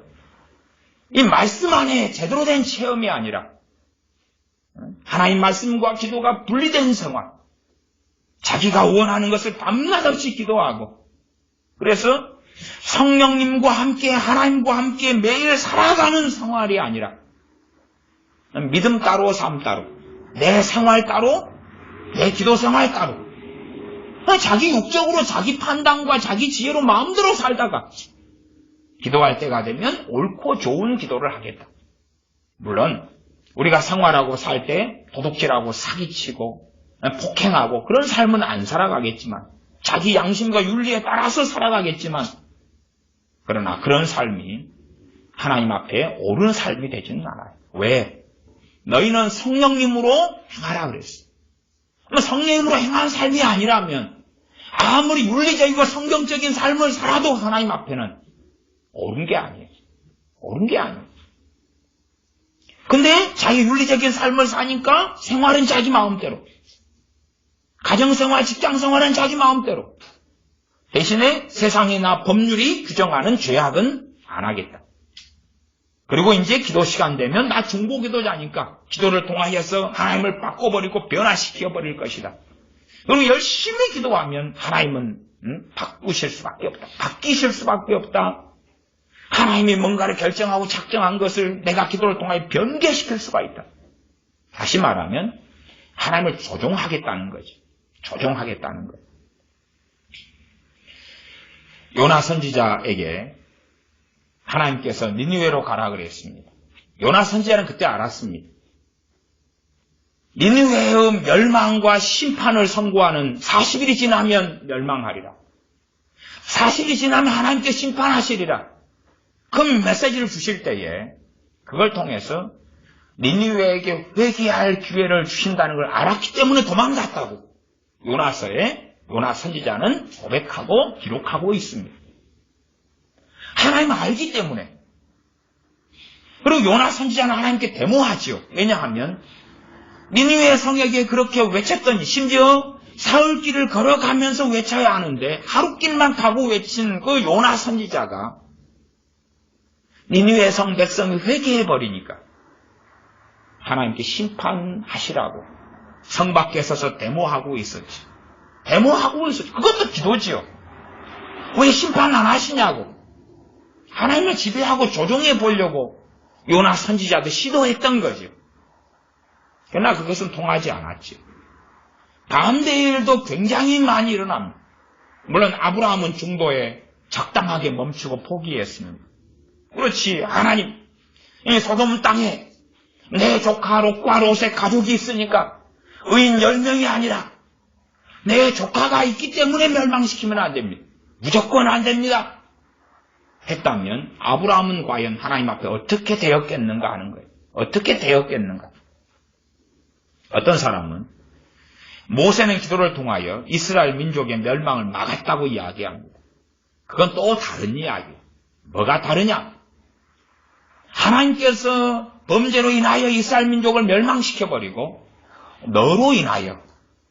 이 말씀 안에 제대로 된 체험이 아니라 하나님 말씀과 기도가 분리된 생활, 자기가 원하는 것을 밤낮 없이 기도하고, 그래서 성령님과 함께 하나님과 함께 매일 살아가는 생활이 아니라 믿음 따로 삶 따로, 내 생활 따로, 내 기도 생활 따로, 자기 육적으로 자기 판단과 자기 지혜로 마음대로 살다가 기도할 때가 되면 옳고 좋은 기도를 하겠다. 물론 우리가 생활하고 살 때 도둑질하고 사기치고 폭행하고 그런 삶은 안 살아가겠지만, 자기 양심과 윤리에 따라서 살아가겠지만, 그러나 그런 삶이 하나님 앞에 옳은 삶이 되지는 않아요. 왜? 너희는 성령님으로 행하라 그랬어. 성령님으로 행한 삶이 아니라면 아무리 윤리적이고 성경적인 삶을 살아도 하나님 앞에는 옳은 게 아니에요. 옳은 게 아니에요. 근데 자기 윤리적인 삶을 사니까 생활은 자기 마음대로, 가정생활, 직장생활은 자기 마음대로, 대신에 세상이나 법률이 규정하는 죄악은 안 하겠다. 그리고 이제 기도 시간 되면 나 중보기도자니까 기도를 통하여서 하나님을 바꿔버리고 변화시켜버릴 것이다. 그럼 열심히 기도하면 하나님은 바꾸실 수밖에 없다. 바뀌실 수밖에 없다. 하나님이 뭔가를 결정하고 작정한 것을 내가 기도를 통하여 변개시킬 수가 있다. 다시 말하면 하나님을 조종하겠다는 거지. 조종하겠다는 거예요. 요나 선지자에게 하나님께서 니느웨로 가라 그랬습니다. 요나 선지자는 그때 알았습니다. 니느웨의 멸망과 심판을 선고하는 40일이 지나면 멸망하리라. 40일이 지나면 하나님께 심판하시리라. 그 메시지를 주실 때에 그걸 통해서 니느웨에게 회개할 기회를 주신다는 걸 알았기 때문에 도망갔다고 요나서에 요나 선지자는 고백하고 기록하고 있습니다. 하나님을 알기 때문에. 그리고 요나 선지자는 하나님께 데모하지요. 왜냐하면 니느웨 성에게 그렇게 외쳤더니, 심지어 사흘길을 걸어가면서 외쳐야 하는데 하루길만 가고 외친 그 요나 선지자가 니느웨 성 백성이 회개해버리니까 하나님께 심판하시라고 성 밖에 서서 데모하고 있었지. 데모하고 있었지. 그것도 기도지요. 왜 심판 안 하시냐고. 하나님을 지배하고 조종해 보려고 요나 선지자도 시도했던 거죠. 그러나 그것은 통하지 않았죠. 반대의 일도 굉장히 많이 일어납니다. 물론 아브라함은 중도에 적당하게 멈추고 포기했습니다. 그렇지, 하나님, 이 소돔 땅에 내 조카 롯과 롯의 가족이 있으니까 의인 10명이 아니라 내 조카가 있기 때문에 멸망시키면 안 됩니다. 무조건 안 됩니다. 했다면 아브라함은 과연 하나님 앞에 어떻게 되었겠는가 하는 거예요. 어떻게 되었겠는가. 어떤 사람은 모세는 기도를 통하여 이스라엘 민족의 멸망을 막았다고 이야기합니다. 그건 또 다른 이야기예요. 뭐가 다르냐? 하나님께서 범죄로 인하여 이스라엘 민족을 멸망시켜버리고 너로 인하여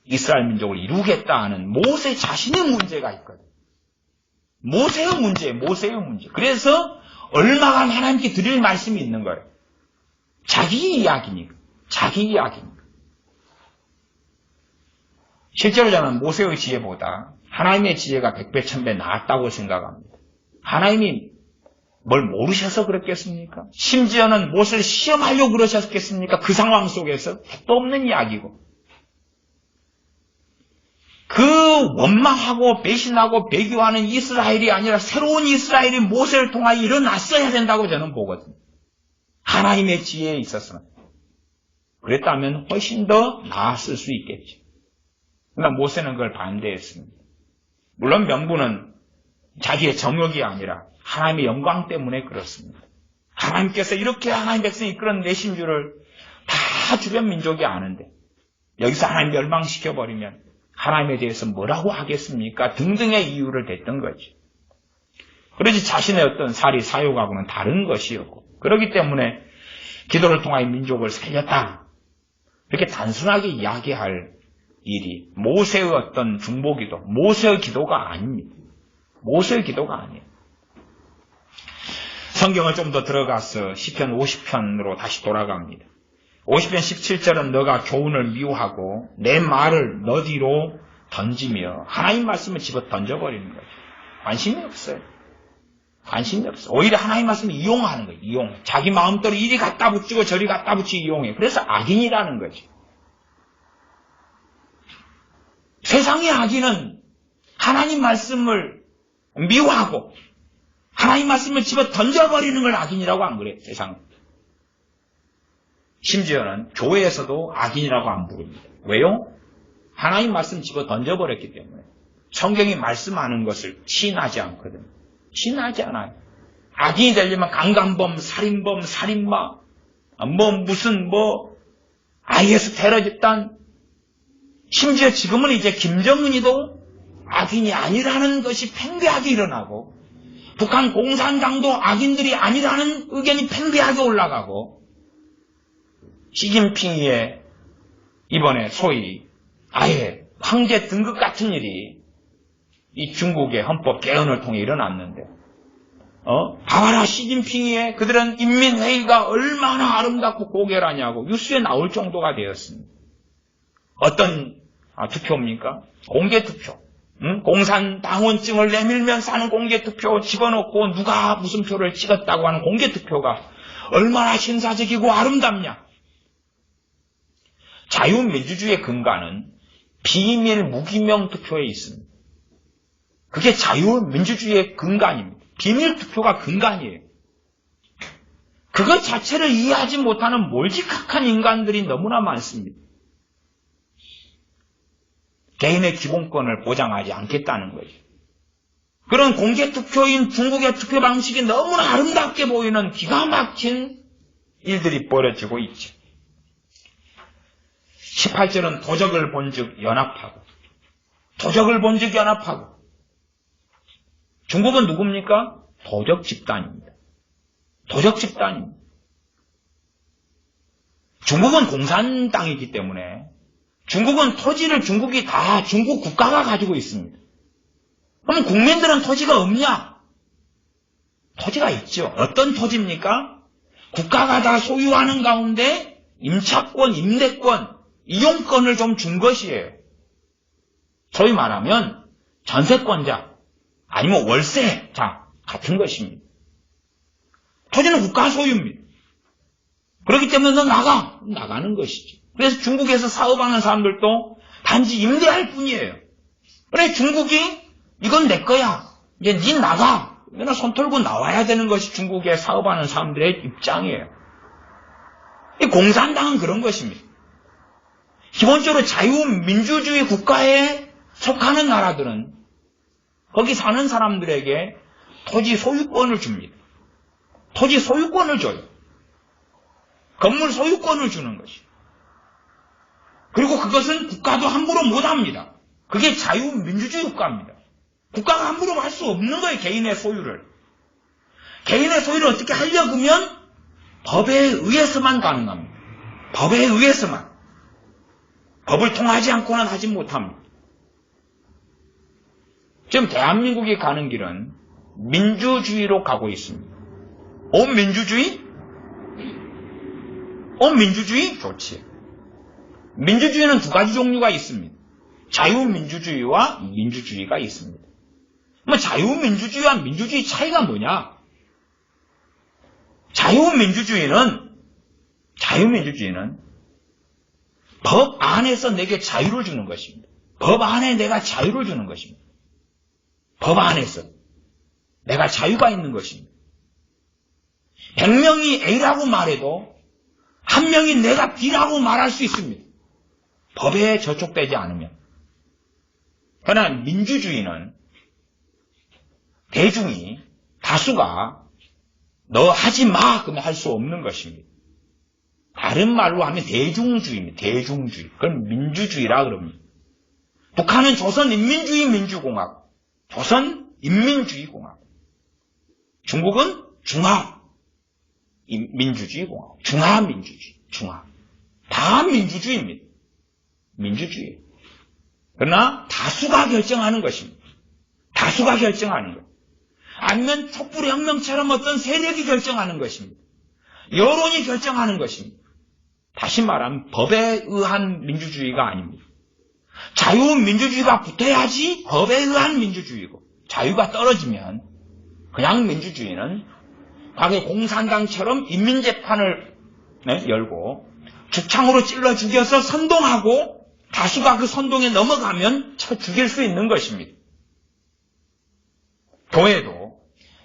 이스라엘 민족을 이루겠다 하는 모세 자신의 문제가 있거든. 모세의 문제. 그래서 얼마간 하나님께 드릴 말씀이 있는 거예요. 자기 이야기니까. 실제로 저는 모세의 지혜보다 하나님의 지혜가 100배, 1000배 나았다고 생각합니다. 하나님이 뭘 모르셔서 그랬겠습니까? 심지어는 모세를 시험하려고 그러셨겠습니까? 그 상황 속에서 택도 없는 이야기고. 그 원망하고 배신하고 배교하는 이스라엘이 아니라 새로운 이스라엘이 모세를 통하여 일어났어야 된다고 저는 보거든요. 하나님의 지혜에 있어서는. 그랬다면 훨씬 더 나았을 수 있겠죠. 그러나 모세는 그걸 반대했습니다. 물론 명분은 자기의 정욕이 아니라 하나님의 영광 때문에 그렇습니다. 하나님께서 이렇게 하나님 백성이 이끌어내신 줄을 다 주변 민족이 아는데 여기서 하나님 멸망시켜버리면 하나님에 대해서 뭐라고 하겠습니까? 등등의 이유를 댔던 거지. 그러지 자신의 어떤 살이 사욕하고는 다른 것이었고, 그렇기 때문에 기도를 통하여 민족을 살렸다. 이렇게 단순하게 이야기할 일이 모세의 어떤 중보기도, 모세의 기도가 아닙니다. 모세의 기도가 아니에요. 성경을 좀 더 들어가서 시편 50편으로 다시 돌아갑니다. 50편 17절은 너가 교훈을 미워하고 내 말을 너 뒤로 던지며 하나님 말씀을 집어 던져버리는 거죠. 관심이 없어요. 관심이 없어. 오히려 하나님 말씀을 이용하는 거예요. 이용. 자기 마음대로 이리 갖다 붙이고 저리 갖다 붙이고 이용해. 그래서 악인이라는 거지. 세상의 악인은 하나님 말씀을 미워하고 하나님 말씀을 집어 던져버리는 걸 악인이라고 안 그래요. 세상은. 심지어는 교회에서도 악인이라고 안 부릅니다. 왜요? 하나님 말씀 집어 던져버렸기 때문에. 성경이 말씀하는 것을 시인하지 않거든요. 시인하지 않아요. 악인이 되려면 강간범, 살인범, 살인마, IS 테러 집단, 심지어 지금은 이제 김정은이도 악인이 아니라는 것이 팽배하게 일어나고, 북한 공산당도 악인들이 아니라는 의견이 팽배하게 올라가고, 시진핑의 이번에 소위 아예 황제 등극 같은 일이 이 중국의 헌법 개헌을 통해 일어났는데, 봐라 시진핑의 그들은 인민회의가 얼마나 아름답고 고결하냐고 뉴스에 나올 정도가 되었습니다. 어떤 투표입니까? 공개투표. 공산당원증을 내밀면서 하는 공개투표 집어넣고 누가 무슨 표를 찍었다고 하는 공개투표가 얼마나 신사적이고 아름답냐. 자유민주주의의 근간은 비밀 무기명 투표에 있습니다. 그게 자유민주주의의 근간입니다. 비밀 투표가 근간이에요. 그것 자체를 이해하지 못하는 몰직학한 인간들이 너무나 많습니다. 개인의 기본권을 보장하지 않겠다는 거죠. 그런 공개투표인 중국의 투표 방식이 너무나 아름답게 보이는 기가 막힌 일들이 벌어지고 있죠. 18절은 도적을 본즉 연합하고, 도적을 본즉 연합하고. 중국은 누굽니까? 도적 집단입니다. 도적 집단입니다. 중국은 공산당이기 때문에 중국은 토지를 중국이 다 중국 국가가 가지고 있습니다. 그럼 국민들은 토지가 없냐? 토지가 있죠. 어떤 토지입니까? 국가가 다 소유하는 가운데 임차권, 임대권, 이용권을 좀 준 것이에요. 소위 말하면 전세권자 아니면 월세자 같은 것입니다. 토지는 국가 소유입니다. 그렇기 때문에 너 나가는 것이죠. 그래서 중국에서 사업하는 사람들도 단지 임대할 뿐이에요. 그래 중국이 이건 내 거야. 이제 니 나가. 그러나 손 털고 나와야 되는 것이 중국에 사업하는 사람들의 입장이에요. 이 공산당은 그런 것입니다. 기본적으로 자유민주주의 국가에 속하는 나라들은 거기 사는 사람들에게 토지 소유권을 줍니다. 토지 소유권을 줘요. 건물 소유권을 주는 것이에요. 그리고 그것은 국가도 함부로 못합니다. 그게 자유민주주의 국가입니다. 국가가 함부로 할 수 없는 거예요. 개인의 소유를. 개인의 소유를 어떻게 하려고 하면 법에 의해서만 가능합니다. 법에 의해서만. 법을 통하지 않고는 하지 못합니다. 지금 대한민국이 가는 길은 민주주의로 가고 있습니다. 온 민주주의? 온 민주주의? 좋지. 민주주의는 두 가지 종류가 있습니다. 자유민주주의와 민주주의가 있습니다. 자유민주주의와 민주주의 차이가 뭐냐? 자유민주주의는 법 안에서 내게 자유를 주는 것입니다. 법 안에 내가 자유를 주는 것입니다. 법 안에서 내가 자유가 있는 것입니다. 100명이 A라고 말해도 한 명이 내가 B라고 말할 수 있습니다. 법에 저촉되지 않으면. 그러나 민주주의는 대중이, 다수가 너 하지 마 그러면 할 수 없는 것입니다. 다른 말로 하면 대중주의입니다. 대중주의. 그건 민주주의라 그럽니다. 북한은 조선인민주의 민주공화국, 조선인민주의공화국. 중국은 중화민주주의공화국, 중화민주주의, 중화. 다 다수가 결정하는 것. 아니면 촛불혁명처럼 어떤 세력이 결정하는 것입니다. 여론이 결정하는 것입니다. 다시 말하면 법에 의한 민주주의가 아닙니다. 자유민주주의가 붙어야지 법에 의한 민주주의고, 자유가 떨어지면 그냥 민주주의는 과거 공산당처럼 인민재판을 열고 죽창으로 찔러 죽여서 선동하고 다수가 그 선동에 넘어가면 쳐 죽일 수 있는 것입니다. 교회도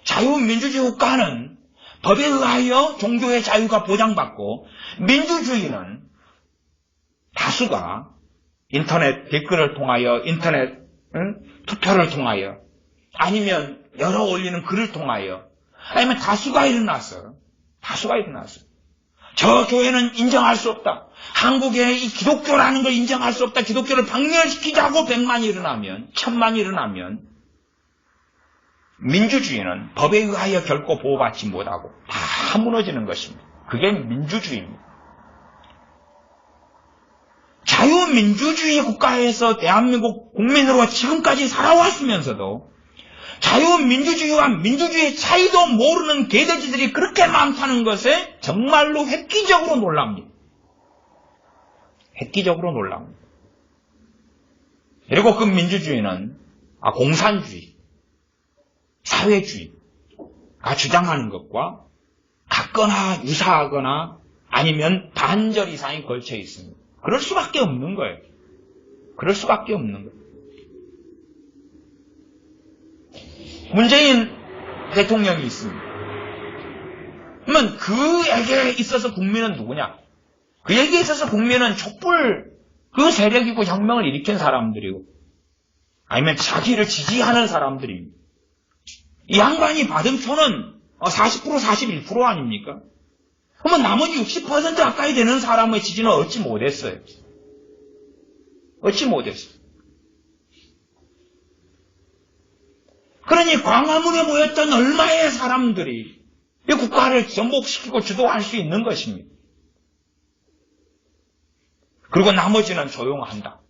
자유민주주의 국가는 법에 의하여 종교의 자유가 보장받고, 민주주의는 다수가 인터넷 댓글을 통하여, 인터넷 투표를 통하여, 아니면 열어 올리는 글을 통하여, 아니면 다수가 일어나서 저 교회는 인정할 수 없다, 한국의 이 기독교라는 걸 인정할 수 없다, 기독교를 박멸시키자고 100만이 일어나면, 1000만이 일어나면 민주주의는 법에 의하여 결코 보호받지 못하고 다 무너지는 것입니다. 그게 민주주의입니다. 자유민주주의 국가에서 대한민국 국민으로 지금까지 살아왔으면서도 자유민주주의와 민주주의의 차이도 모르는 개돼지들이 그렇게 많다는 것에 정말로 획기적으로 놀랍니다. 획기적으로 놀랍니다. 그리고 그 민주주의는 공산주의, 사회주의가 주장하는 것과 같거나 유사하거나 아니면 반절 이상이 걸쳐 있습니다. 그럴 수밖에 없는 거예요. 그럴 수밖에 없는 거예요. 문재인 대통령이 있습니다. 그러면 그에게 있어서 국민은 누구냐? 그에게 있어서 국민은 촛불 그 세력이고 혁명을 일으킨 사람들이고, 아니면 자기를 지지하는 사람들입니다. 이 양반이 받은 표는 40%, 41% 아닙니까? 그러면 나머지 60% 가까이 되는 사람의 지지는 얻지 못했어요. 그러니 광화문에 모였던 얼마의 사람들이 이 국가를 전복시키고 주도할 수 있는 것입니다. 그리고 나머지는 조용한다.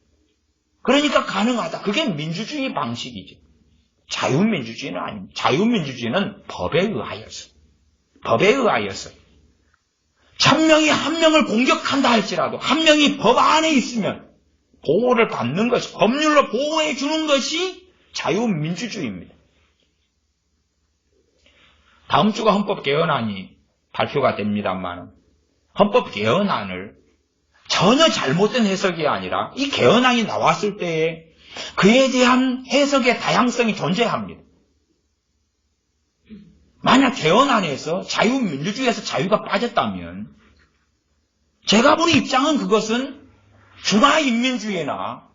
그러니까 가능하다. 그게 민주주의 방식이죠. 자유민주주의는 아닙니다. 자유민주주의는 법에 의하여서. 1000명이 한 명을 공격한다 할지라도 한 명이 법 안에 있으면 보호를 받는 것이, 법률로 보호해 주는 것이 자유민주주의입니다. 다음 주가 헌법 개헌안이 발표가 됩니다만, 헌법 개헌안을 전혀 잘못된 해석이 아니라 이 개헌안이 나왔을 때에 그에 대한 해석의 다양성이 존재합니다. 만약 개헌안에서 자유민주주의에서 자유가 빠졌다면, 제가 보는 입장은 그것은 중화인민주의나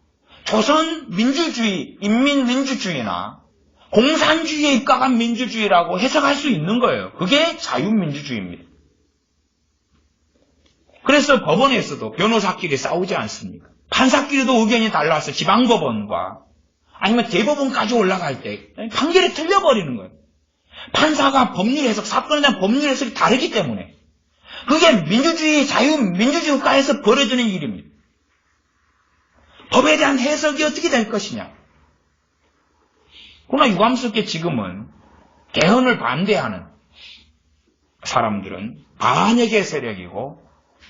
조선민주주의, 인민민주주의나 공산주의에 입각한 민주주의라고 해석할 수 있는 거예요. 그게 자유민주주의입니다. 그래서 법원에서도 변호사끼리 싸우지 않습니까? 판사끼리도 의견이 달라서 지방법원과 아니면 대법원까지 올라갈 때 판결이 틀려버리는 거예요. 판사가 법률 해석, 사건에 대한 법률 해석이 다르기 때문에. 그게 민주주의, 자유민주주의 국가에서 벌어지는 일입니다. 법에 대한 해석이 어떻게 될 것이냐. 그러나 유감스럽게 지금은 개헌을 반대하는 사람들은 반역의 세력이고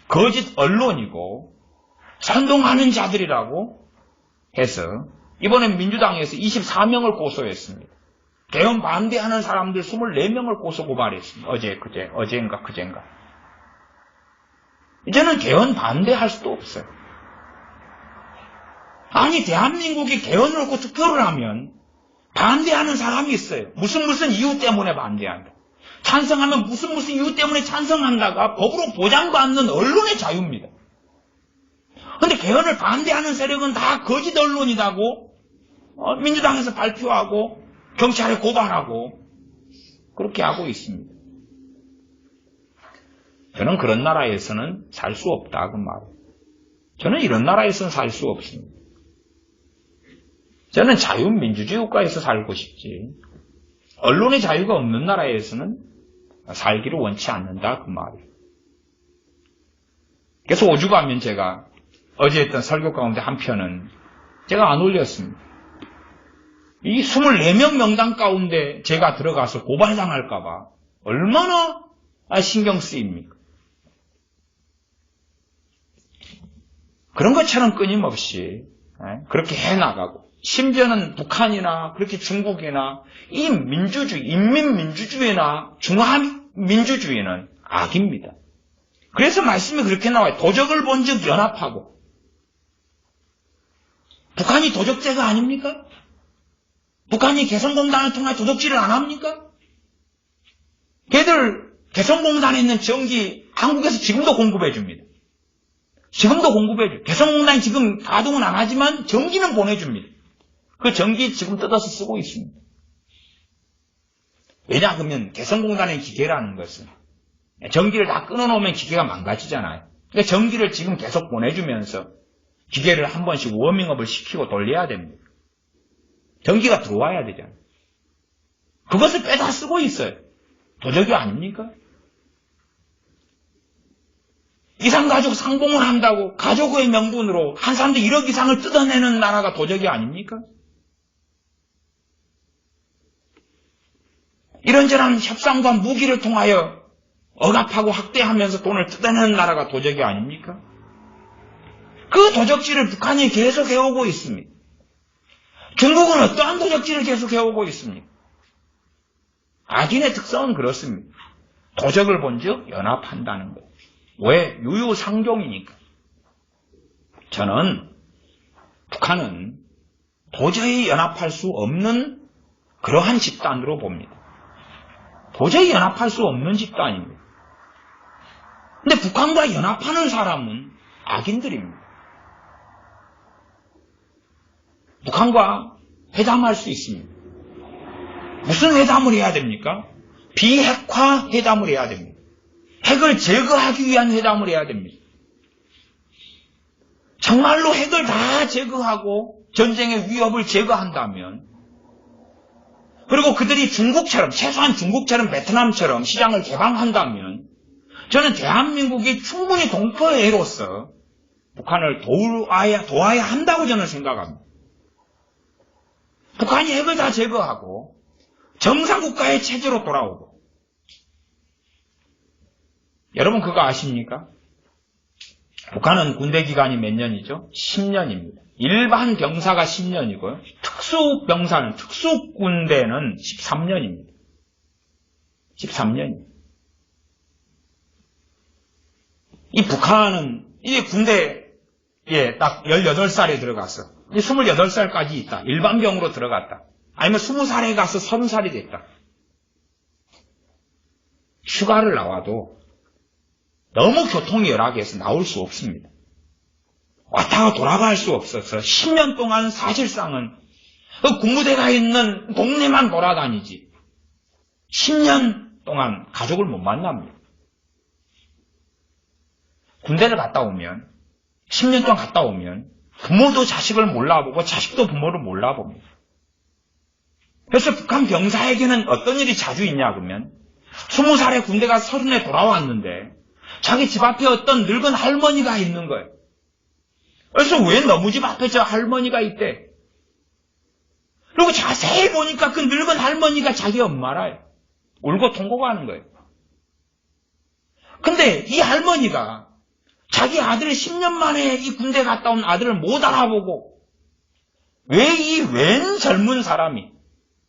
거짓 언론이고 선동하는 자들이라고 해서 이번에 민주당에서 24명을 고소했습니다. 개헌 반대하는 사람들 24명을 고소 고발했습니다. 어제인가 그젠가. 이제는 개헌 반대할 수도 없어요. 아니, 대한민국이 개헌을 놓고 투표를 하면 반대하는 사람이 있어요. 무슨 이유 때문에 반대한다. 찬성하면 무슨 이유 때문에 찬성한다가 법으로 보장받는 언론의 자유입니다. 그런데 개헌을 반대하는 세력은 다 거짓 언론이라고 민주당에서 발표하고 경찰에 고발하고 그렇게 하고 있습니다. 저는 그런 나라에서는 살 수 없다 그 말이에요. 저는 이런 나라에서는 살 수 없습니다. 저는 자유민주주의 국가에서 살고 싶지, 언론의 자유가 없는 나라에서는 살기를 원치 않는다 그 말이에요. 그래서 오죽하면 제가 어제 했던 설교 가운데 한 편은 제가 안 올렸습니다. 이 24명 명단 가운데 제가 들어가서 고발당할까봐 얼마나 신경 쓰입니까? 그런 것처럼 끊임없이 그렇게 해나가고, 심지어는 북한이나 그렇게 중국이나 이 민주주의, 인민민주주의나 중화민주주의는 악입니다. 그래서 말씀이 그렇게 나와요. 도적을 본즉 연합하고. 북한이 도적제가 아닙니까? 북한이 개성공단을 통해 도둑질을 안 합니까? 걔들 개성공단에 있는 전기 한국에서 지금도 공급해 줍니다. 지금도 공급해줘요. 개성공단이 지금 가동은 안 하지만 전기는 보내줍니다. 그 전기 지금 뜯어서 쓰고 있습니다. 왜냐 그러면 개성공단의 기계라는 것은 전기를 다 끊어놓으면 기계가 망가지잖아요. 그러니까 전기를 지금 계속 보내주면서 기계를 한 번씩 워밍업을 시키고 돌려야 됩니다. 전기가 들어와야 되잖아요. 그것을 빼다 쓰고 있어요. 도적이 아닙니까? 이산가족 상봉을 한다고 가족의 명분으로 한 사람도 1억 이상을 뜯어내는 나라가 도적이 아닙니까? 이런저런 협상과 무기를 통하여 억압하고 학대하면서 돈을 뜯어내는 나라가 도적이 아닙니까? 그 도적질을 북한이 계속 해오고 있습니다. 중국은 어떠한 도적질을 계속 해오고 있습니까? 악인의 특성은 그렇습니다. 도적을 본즉 연합한다는 것. 왜? 유유상종이니까. 저는 북한은 도저히 연합할 수 없는 그러한 집단으로 봅니다. 도저히 연합할 수 없는 집단입니다. 근데 북한과 연합하는 사람은 악인들입니다. 북한과 회담할 수 있습니다. 무슨 회담을 해야 됩니까? 비핵화 회담을 해야 됩니다. 핵을 제거하기 위한 회담을 해야 됩니다. 정말로 핵을 다 제거하고 전쟁의 위협을 제거한다면, 그리고 그들이 중국처럼, 최소한 중국처럼 베트남처럼 시장을 개방한다면 저는 대한민국이 충분히 동포애로서 북한을 도와야 한다고 저는 생각합니다. 북한이 핵을 다 제거하고 정상국가의 체제로 돌아오고. 여러분 그거 아십니까? 북한은 군대 기간이 몇 년이죠? 10년입니다. 일반 병사가 10년이고요. 특수병사는, 특수군대는 13년입니다. 13년입니다. 이 북한은 이 군대에 딱 18살에 들어갔어. 28살까지 있다. 일반병으로 들어갔다. 아니면 20살에 가서 30살이 됐다. 휴가를 나와도 너무 교통이 열악해서 나올 수 없습니다. 왔다가 돌아갈 수 없어서 10년 동안 사실상은 그 군부대가 있는 동네만 돌아다니지 10년 동안 가족을 못 만납니다. 군대를 갔다 오면 10년 동안 갔다 오면 부모도 자식을 몰라보고 자식도 부모를 몰라봅니다. 그래서 북한 병사에게는 어떤 일이 자주 있냐 그러면 20살에 군대가 30에 돌아왔는데 자기 집 앞에 어떤 늙은 할머니가 있는 거예요. 그래서 왜 너무 집 앞에 저 할머니가 있대? 그리고 자세히 보니까 그 늙은 할머니가 자기 엄마라요. 울고 통곡하는 거예요. 근데 이 할머니가 자기 아들을 10년 만에 이 군대 갔다 온 아들을 못 알아보고 왜 이 웬 젊은 사람이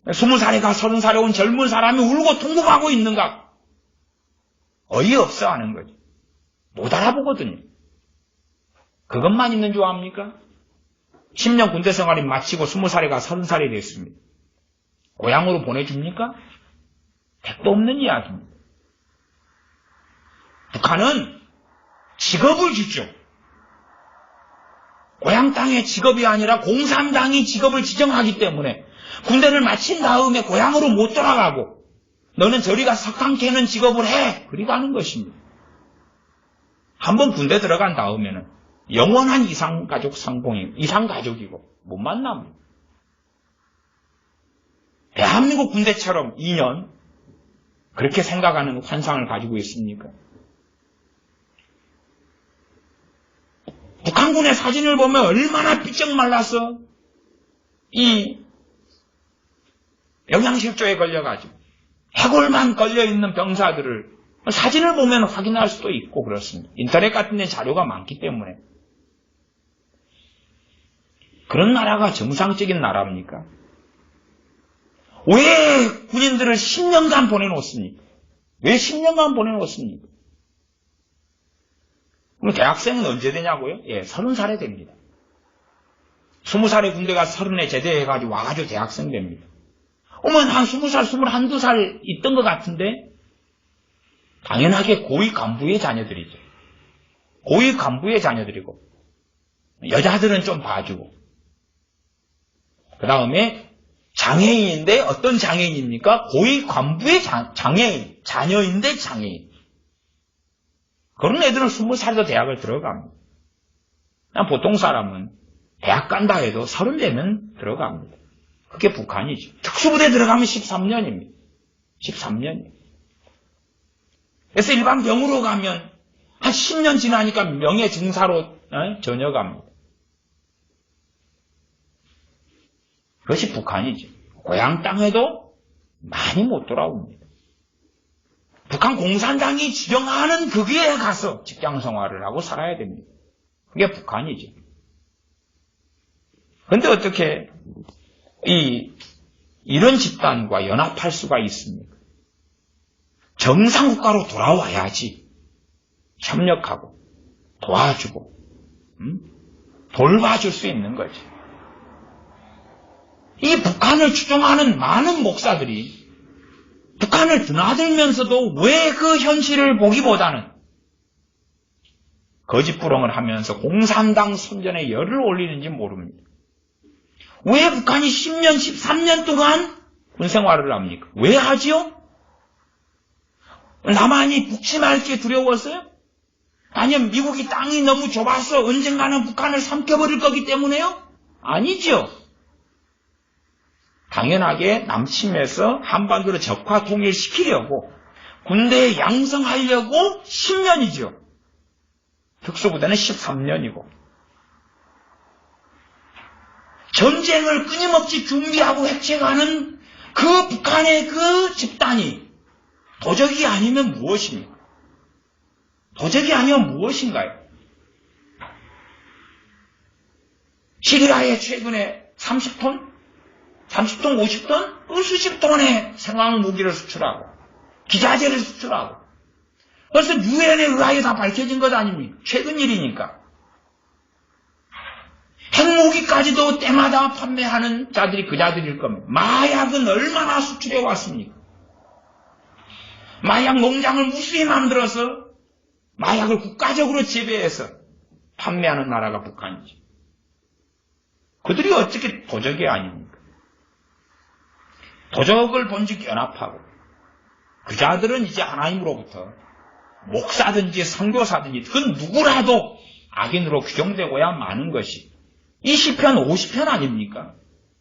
20살에 가 30살에 온 젊은 사람이 울고 통곡하고 있는가? 어이없어 하는 거죠. 못 알아보거든요. 그것만 있는 줄 압니까? 10년 군대 생활이 마치고 20살에 가 30살이 됐습니다. 고향으로 보내줍니까? 택도 없는 이야기입니다. 북한은 직업을 주죠. 고향 땅의 직업이 아니라 공산당이 직업을 지정하기 때문에 군대를 마친 다음에 고향으로 못 돌아가고 너는 저리가 석탄 캐는 직업을 해. 그리 가는 것입니다. 한번 군대 들어간 다음에는 영원한 이상가족이고 못 만납니다. 대한민국 군대처럼 2년 그렇게 생각하는 환상을 가지고 있습니까? 북한군의 사진을 보면 얼마나 삐쩍 말랐어. 이 영양실조에 걸려가지고 해골만 걸려있는 병사들을 사진을 보면 확인할 수도 있고 그렇습니다. 인터넷 같은 데 자료가 많기 때문에. 그런 나라가 정상적인 나라입니까? 왜 군인들을 10년간 보내놓습니까? 왜 10년간 보내놓습니까? 그럼 대학생은 언제 되냐고요? 예, 30살에 됩니다. 20살에 군대 가서 30에 제대해가지고 와가지고 대학생 됩니다. 오면 한 20살, 21, 22살 있던 것 같은데 당연하게 고위 간부의 자녀들이죠. 고위 간부의 자녀들이고 여자들은 좀 봐주고 그 다음에 장애인인데 어떤 장애인입니까? 고위 간부의 장애인, 자녀인데 장애인. 그런 애들은 20살에도 대학을 들어갑니다. 보통 사람은 대학 간다 해도 30 되면 들어갑니다. 그게 북한이죠. 특수부대 들어가면 13년입니다. 13년이에요. 그래서 일반 병으로 가면 한 10년 지나니까 명예증사로 전역합니다. 그것이 북한이죠. 고향 땅에도 많이 못 돌아옵니다. 북한 공산당이 지정하는 거기에 가서 직장생활을 하고 살아야 됩니다. 그게 북한이죠. 그런데 어떻게 이런 집단과 연합할 수가 있습니까? 정상국가로 돌아와야지 협력하고 도와주고 돌봐줄 수 있는 거죠. 이 북한을 추종하는 많은 목사들이 북한을 드나들면서도 왜 그 현실을 보기보다는 거짓부렁을 하면서 공산당 선전에 열을 올리는지 모릅니다. 왜 북한이 10년, 13년 동안 군생활을 합니까? 왜 하지요? 남한이 북침할 게 두려워서요? 아니면 미국이 땅이 너무 좁아서 언젠가는 북한을 삼켜버릴 거기 때문에요? 아니죠. 당연하게 남침해서 한반도를 적화 통일시키려고 군대에 양성하려고 10년이죠. 특수부대는 13년이고 전쟁을 끊임없이 준비하고 획책하는 그 북한의 그 집단이 도적이 아니면 무엇입니까? 도적이 아니면 무엇인가요? 시리아에 최근에 30톤, 50톤, 수십 톤의 생화학 무기를 수출하고 기자재를 수출하고 그래서 유엔에 의하여 다 밝혀진 것 아닙니까? 최근 일이니까. 핵무기까지도 때마다 판매하는 자들이 그 자들일 겁니다. 마약은 얼마나 수출해 왔습니까? 마약 농장을 무수히 만들어서 마약을 국가적으로 재배해서 판매하는 나라가 북한이죠. 그들이 어떻게 도적이 아닙니까? 도적을 본즉 연합하고 그 자들은 이제 하나님으로부터 목사든지 선교사든지 그 누구라도 악인으로 규정되고야 마는 것이 이 시편 50편 아닙니까?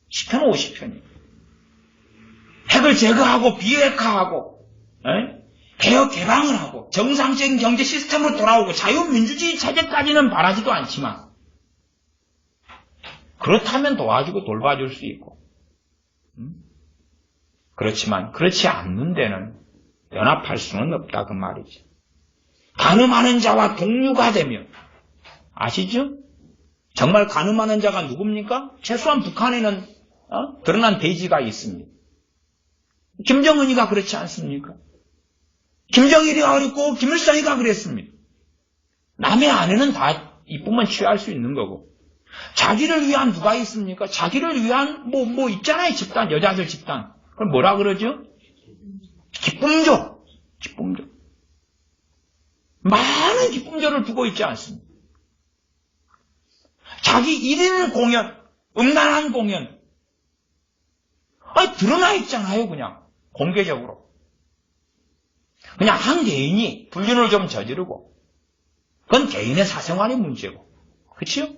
시편 50편이 핵을 제거하고 비핵화하고 개혁 개방을 하고 정상적인 경제 시스템으로 돌아오고 자유민주주의 체제까지는 바라지도 않지만 그렇다면 도와주고 돌봐줄 수 있고 그렇지만 그렇지 않는 데는 연합할 수는 없다 그 말이죠. 가늠하는 자와 동류가 되면 아시죠? 정말 가늠하는 자가 누굽니까? 최소한 북한에는 드러난 대지가 있습니다. 김정은이가 그렇지 않습니까? 김정일이가 그랬고 김일성이가 그랬습니다. 남의 아내는 다 이쁘면 취할 수 있는 거고 자기를 위한 누가 있습니까? 자기를 위한 뭐 있잖아요. 집단, 여자들 집단. 그걸 뭐라 그러죠? 기쁨조. 기쁨조. 많은 기쁨조를 두고 있지 않습니다. 자기 1인 공연, 음란한 공연. 드러나 있잖아요, 그냥. 공개적으로. 그냥 한 개인이 불륜을 좀 저지르고. 그건 개인의 사생활의 문제고. 그치요?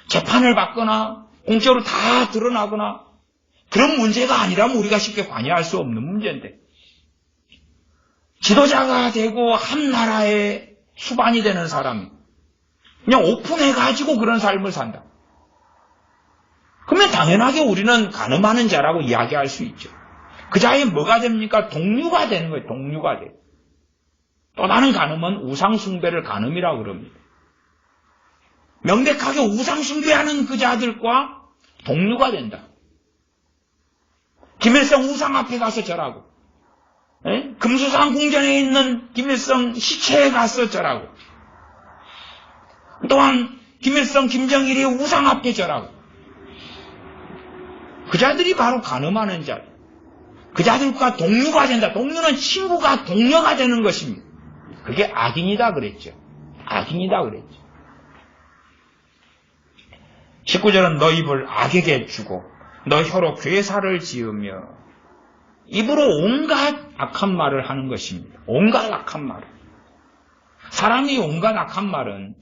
재판을 받거나, 공적으로 다 드러나거나, 그런 문제가 아니라면 우리가 쉽게 관여할 수 없는 문제인데. 지도자가 되고 한 나라의 수반이 되는 사람이 그냥 오픈해가지고 그런 삶을 산다. 그러면 당연하게 우리는 간음하는 자라고 이야기할 수 있죠. 그 자에 뭐가 됩니까? 동류가 되는 거예요. 동류가 돼요. 또 다른 간음은 우상숭배를 간음이라고 그럽니다. 명백하게 우상숭배하는 그 자들과 동류가 된다. 김일성 우상 앞에 가서 절하고, 금수산 궁전에 있는 김일성 시체에 가서 절하고, 또한 김일성, 김정일이 우상 앞에 절하고, 그 자들이 바로 간음하는 자. 그 자들과 동류가 된다. 동류는 친구가 동료가 되는 것입니다. 그게 악인이다 그랬죠. 악인이다 그랬죠. 19절은 너 입을 악에게 주고 너 혀로 괴사를 지으며, 입으로 온갖 악한 말을 하는 것입니다. 온갖 악한 말을. 사람이 온갖 악한 말은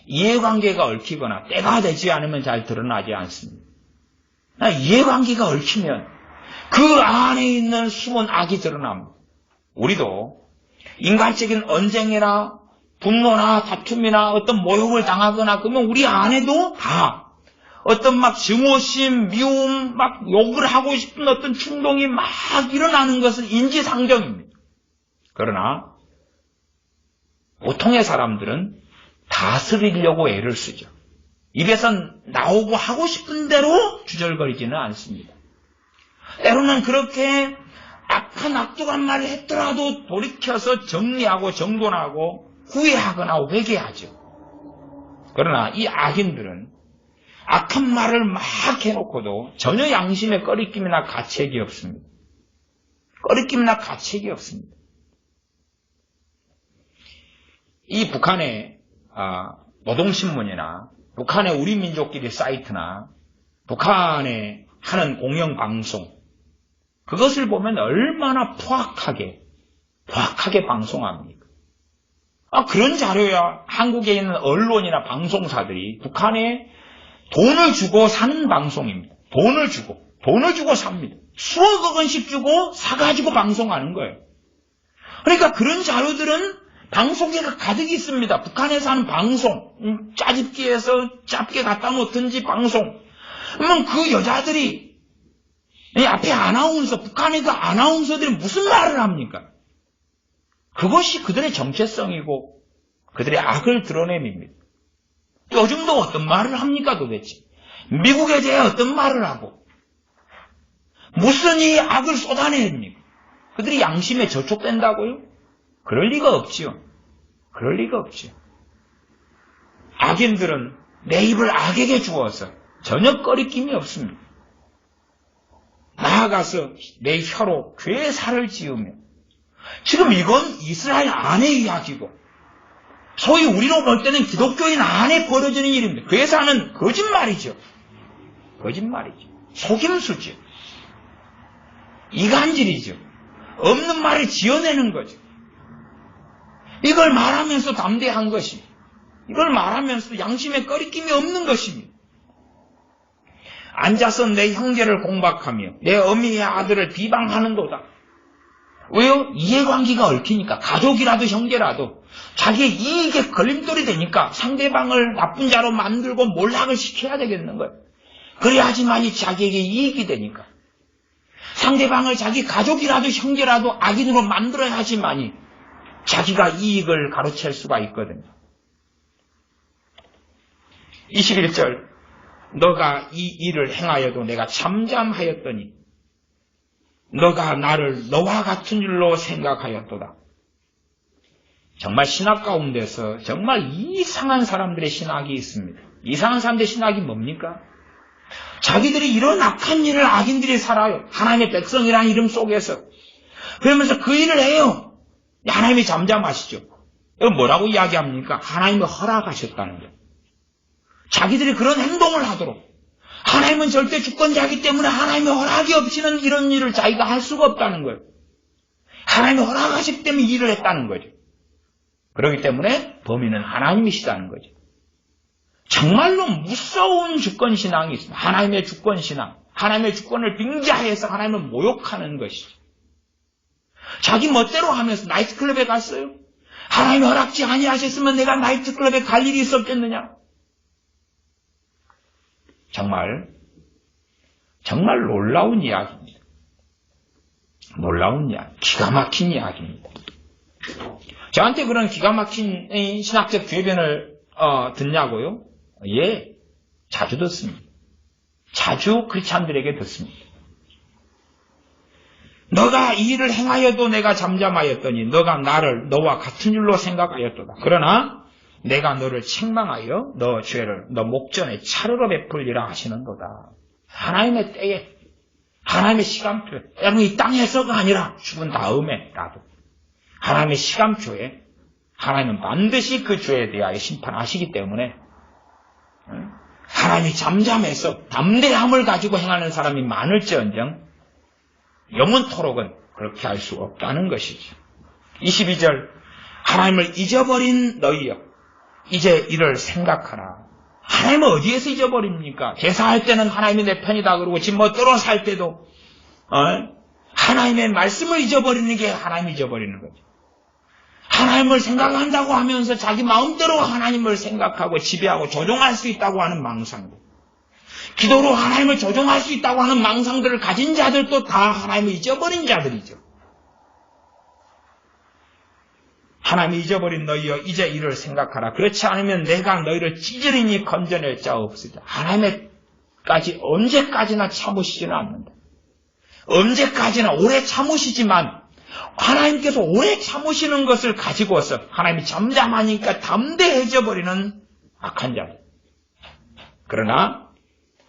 이해관계가 얽히거나 때가 되지 않으면 잘 드러나지 않습니다. 이해관계가 얽히면 그 안에 있는 숨은 악이 드러납니다. 우리도 인간적인 언쟁이나 분노나 다툼이나 어떤 모욕을 당하거나 그러면 우리 안에도 다 어떤 막 증오심, 미움, 막 욕을 하고 싶은 어떤 충동이 막 일어나는 것은 인지상정입니다. 그러나 보통의 사람들은 다스리려고 애를 쓰죠. 입에선 나오고 하고 싶은 대로 주절거리지는 않습니다. 때로는 그렇게 악한 악독한 말을 했더라도 돌이켜서 정리하고 정돈하고 후회하거나 회개하죠. 그러나 이 악인들은 악한 말을 막 해놓고도 전혀 양심에 꺼리낌이나 가책이 없습니다. 꺼리낌이나 가책이 없습니다. 이 북한의 노동신문이나 북한의 우리 민족끼리 사이트나 북한에 하는 공영방송, 그것을 보면 얼마나 포악하게 방송합니까? 그런 자료야 한국에 있는 언론이나 방송사들이 북한에 돈을 주고 사는 방송입니다. 돈을 주고 삽니다. 수억억 원씩 주고 사가지고 방송하는 거예요. 그러니까 그런 자료들은 방송계가 가득 있습니다. 북한에서 하는 방송, 짜집기에서 짧게 갖다 놓든지 방송. 그러면 그 여자들이 앞에 아나운서, 북한의 그 아나운서들이 무슨 말을 합니까? 그것이 그들의 정체성이고 그들의 악을 드러냄입니다. 요즘도 어떤 말을 합니까 도대체? 미국에 대해 어떤 말을 하고 무슨 이 악을 쏟아냅니까? 그들이 양심에 저촉된다고요? 그럴 리가 없지요. 그럴 리가 없지요. 악인들은 내 입을 악에게 주어서 전혀 꺼리낌이 없습니다. 나아가서 내 혀로 괴사를 지으며, 지금 이건 이스라엘 안의 이야기고 소위 우리로 볼 때는 기독교인 안에 벌어지는 일입니다. 괴사는 거짓말이죠. 속임수죠. 이간질이죠. 없는 말을 지어내는 거죠. 이걸 말하면서 담대한 것입니다. 이걸 말하면서 양심에 꺼리낌이 없는 것입니다. 앉아서 내 형제를 공박하며 내 어미의 아들을 비방하는도다. 왜요? 이해관계가 얽히니까. 가족이라도 형제라도 자기의 이익에 걸림돌이 되니까 상대방을 나쁜 자로 만들고 몰락을 시켜야 되겠는 거예요. 그래야지만이 자기에게 이익이 되니까. 상대방을 자기 가족이라도 형제라도 악인으로 만들어야지만이 자기가 이익을 가로챌 수가 있거든요. 21절, 너가 이 일을 행하여도 내가 잠잠하였더니 너가 나를 너와 같은 줄로 생각하였도다. 정말 신학 가운데서 정말 이상한 사람들의 신학이 있습니다. 이상한 사람들의 신학이 뭡니까? 자기들이 이런 악한 일을 악인들이 살아요. 하나님의 백성이라는 이름 속에서. 그러면서 그 일을 해요. 하나님이 잠잠하시죠. 이거 뭐라고 이야기합니까? 하나님이 허락하셨다는 거예요. 자기들이 그런 행동을 하도록. 하나님은 절대 주권자이기 때문에 하나님의 허락이 없이는 이런 일을 자기가 할 수가 없다는 거예요. 하나님이 허락하시기 때문에 일을 했다는 거죠. 그렇기 때문에 범인은 하나님이시다는 거죠. 정말로 무서운 주권신앙이 있습니다. 하나님의 주권신앙. 하나님의 주권을 빙자해서 하나님을 모욕하는 것이죠. 자기 멋대로 하면서 나이트클럽에 갔어요. 하나님이 허락지 아니하셨으면 내가 나이트클럽에 갈 일이 있었겠느냐. 정말 정말 놀라운 이야기입니다. 놀라운 이야기, 기가 막힌 이야기입니다. 저한테 그런 기가 막힌 신학적 궤변을 듣냐고요? 예, 자주 듣습니다. 자주 크리스찬들에게 듣습니다. 너가 이 일을 행하여도 내가 잠잠하였더니 너가 나를 너와 같은 일로 생각하였도다. 그러나 내가 너를 책망하여 너 죄를 너 목전에 차르러 베풀리라 하시는도다. 하나님의 때에, 하나님의 시간표에, 여러분 이 땅에서가 아니라 죽은 다음에라도 하나님의 시간표에 하나님은 반드시 그 죄에 대하여 심판하시기 때문에 하나님이 잠잠해서 담대함을 가지고 행하는 사람이 많을지언정 영원토록은 그렇게 할 수 없다는 것이죠. 22절 하나님을 잊어버린 너희여 이제 이를 생각하라. 하나님은 어디에서 잊어버립니까? 제사할 때는 하나님이 내 편이다 그러고 지금 뭐 떨어 살 때도 하나님의 말씀을 잊어버리는 게 하나님 잊어버리는 거죠. 하나님을 생각한다고 하면서 자기 마음대로 하나님을 생각하고 지배하고 조종할 수 있다고 하는 망상들, 기도로 하나님을 조종할 수 있다고 하는 망상들을 가진 자들도 다 하나님을 잊어버린 자들이죠. 하나님이 잊어버린 너희여 이제 이를 생각하라. 그렇지 않으면 내가 너희를 찌질이니 건져낼 자 없으리라. 하나님의까지 언제까지나 참으시지는 않는다. 언제까지나 오래 참으시지만 하나님께서 오래 참으시는 것을 가지고서 하나님이 잠잠하니까 담대해져 버리는 악한 자들. 그러나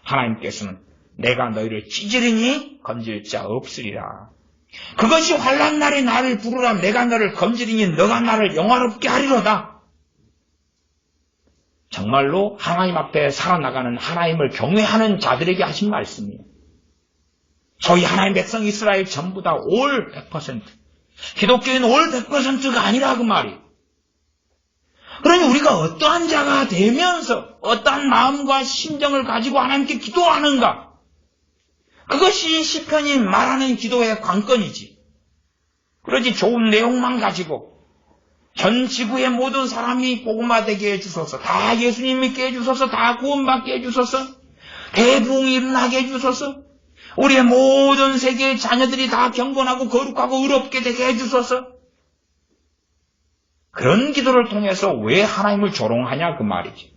하나님께서는 내가 너희를 찌질이니 건질 자 없으리라. 그것이 환난 날에 나를 부르라. 내가 너를 건지리니 너가 나를 영화롭게 하리로다. 정말로 하나님 앞에 살아나가는 하나님을 경외하는 자들에게 하신 말씀이에요. 저희 하나님 백성 이스라엘 전부 다 올 100%. 기독교인 올 100%가 아니라 그 말이. 그러니 우리가 어떠한 자가 되면서 어떠한 마음과 심정을 가지고 하나님께 기도하는가? 그것이 시편이 말하는 기도의 관건이지. 그러지 좋은 내용만 가지고 전 지구의 모든 사람이 복음화 되게 해주소서, 다 예수님 믿게 해주소서, 다 구원받게 해주소서, 대부흥이 일어나게 해주소서, 우리의 모든 세계의 자녀들이 다 경건하고 거룩하고 의롭게 되게 해주소서. 그런 기도를 통해서 왜 하나님을 조롱하냐 그 말이지.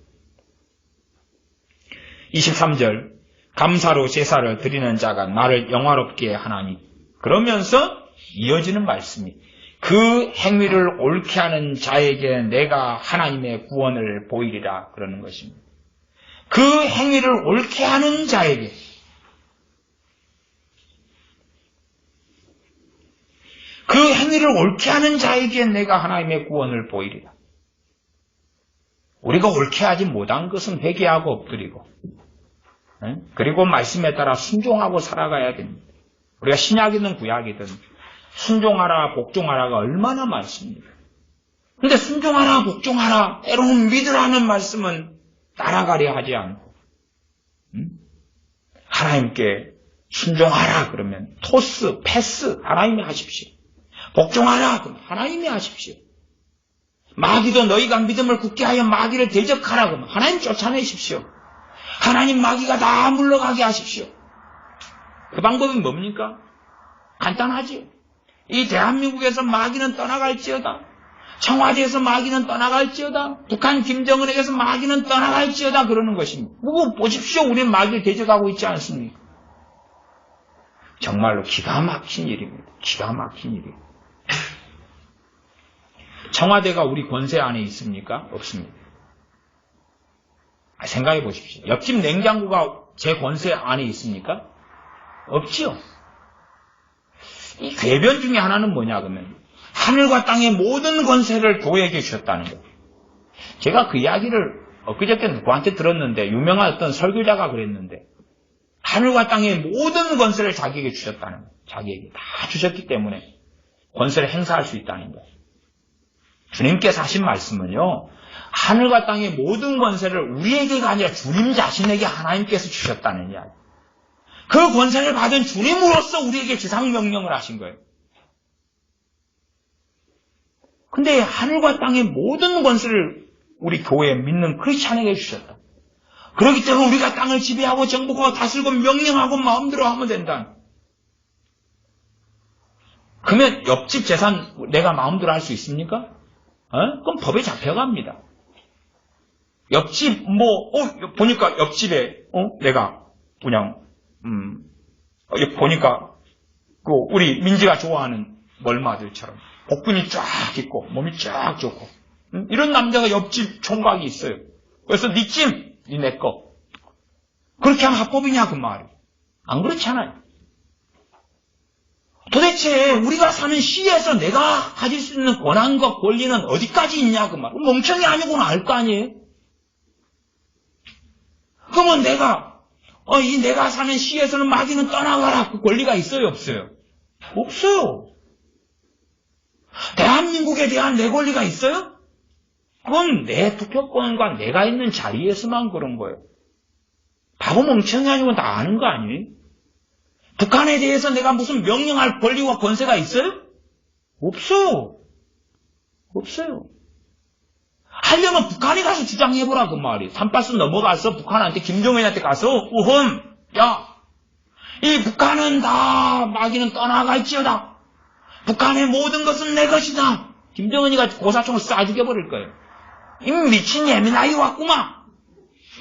23절 감사로 제사를 드리는 자가 나를 영화롭게 하나니. 그러면서 이어지는 말씀이 그 행위를 옳게 하는 자에게 내가 하나님의 구원을 보이리라 그러는 것입니다. 그 행위를 옳게 하는 자에게, 그 행위를 옳게 하는 자에게 내가 하나님의 구원을 보이리라. 우리가 옳게 하지 못한 것은 회개하고 엎드리고, 그리고 말씀에 따라 순종하고 살아가야 됩니다. 우리가 신약이든 구약이든 순종하라 복종하라가 얼마나 많습니까? 근데 순종하라 복종하라 때로는 믿으라는 말씀은 따라가려 하지 않고 하나님께 순종하라 그러면 토스, 패스 하나님이 하십시오. 복종하라 그러면 하나님이 하십시오. 마귀도 너희가 믿음을 굳게 하여 마귀를 대적하라 그러면 하나님 쫓아내십시오. 하나님 마귀가 다 물러가게 하십시오. 그 방법이 뭡니까? 간단하지요. 이 대한민국에서 마귀는 떠나갈지어다. 청와대에서 마귀는 떠나갈지어다. 북한 김정은에게서 마귀는 떠나갈지어다 그러는 것입니다. 보십시오. 우리는 마귀를 대적하고 있지 않습니까? 정말로 기가 막힌 일입니다. 기가 막힌 일이에요. 청와대가 우리 권세 안에 있습니까? 없습니다. 생각해 보십시오. 옆집 냉장고가 제 권세 안에 있습니까? 없지요. 이 궤변 중에 하나는 뭐냐 그러면 하늘과 땅의 모든 권세를 교회에게 주셨다는 거예요. 제가 그 이야기를 엊그저께 누구한테 들었는데 유명한 어떤 설교자가 그랬는데 하늘과 땅의 모든 권세를 자기에게 주셨다는 거예요. 자기에게 다 주셨기 때문에 권세를 행사할 수 있다는 거예요. 주님께서 하신 말씀은요. 하늘과 땅의 모든 권세를 우리에게가 아니라 주님 자신에게 하나님께서 주셨다는 이야기. 그 권세를 받은 주님으로서 우리에게 지상명령을 하신 거예요. 근데 하늘과 땅의 모든 권세를 우리 교회에 믿는 크리스찬에게 주셨다. 그렇기 때문에 우리가 땅을 지배하고 정복하고 다스리고 명령하고 마음대로 하면 된다. 그러면 옆집 재산 내가 마음대로 할 수 있습니까? 그럼 법에 잡혀갑니다. 옆집 보니까 옆집에 내가 그냥 보니까 우리 민지가 좋아하는 멀마들처럼 복근이 쫙 있고 몸이 쫙 좋고 이런 남자가 옆집 총각이 있어요. 그래서 네 찜, 네 거. 그렇게 하면 합법이냐 그 말이에요. 안 그렇잖아요. 도대체 우리가 사는 시에서 내가 가질 수 있는 권한과 권리는 어디까지 있냐 그 말. 멍청이 아니고는 알 거 아니에요. 그러면 내가 사는 시에서는 마귀는 떠나가라 그 권리가 있어요 없어요? 없어요. 대한민국에 대한 내 권리가 있어요? 그건 내 투표권과 내가 있는 자리에서만 그런 거예요. 바보 멍청이 아니고 다 아는 거 아니에요? 북한에 대해서 내가 무슨 명령할 권리와 권세가 있어요? 없어요. 없어요. 하려면 북한에 가서 주장해보라 그 말이에요. 삼파스 넘어가서 북한한테 김정은한테 가서 우헌 이 북한은 다 마귀는 떠나갈지어다. 북한의 모든 것은 내 것이다. 김정은이가 고사총을 쏴 죽여버릴 거예요. 이 미친 예민아이 왔구만.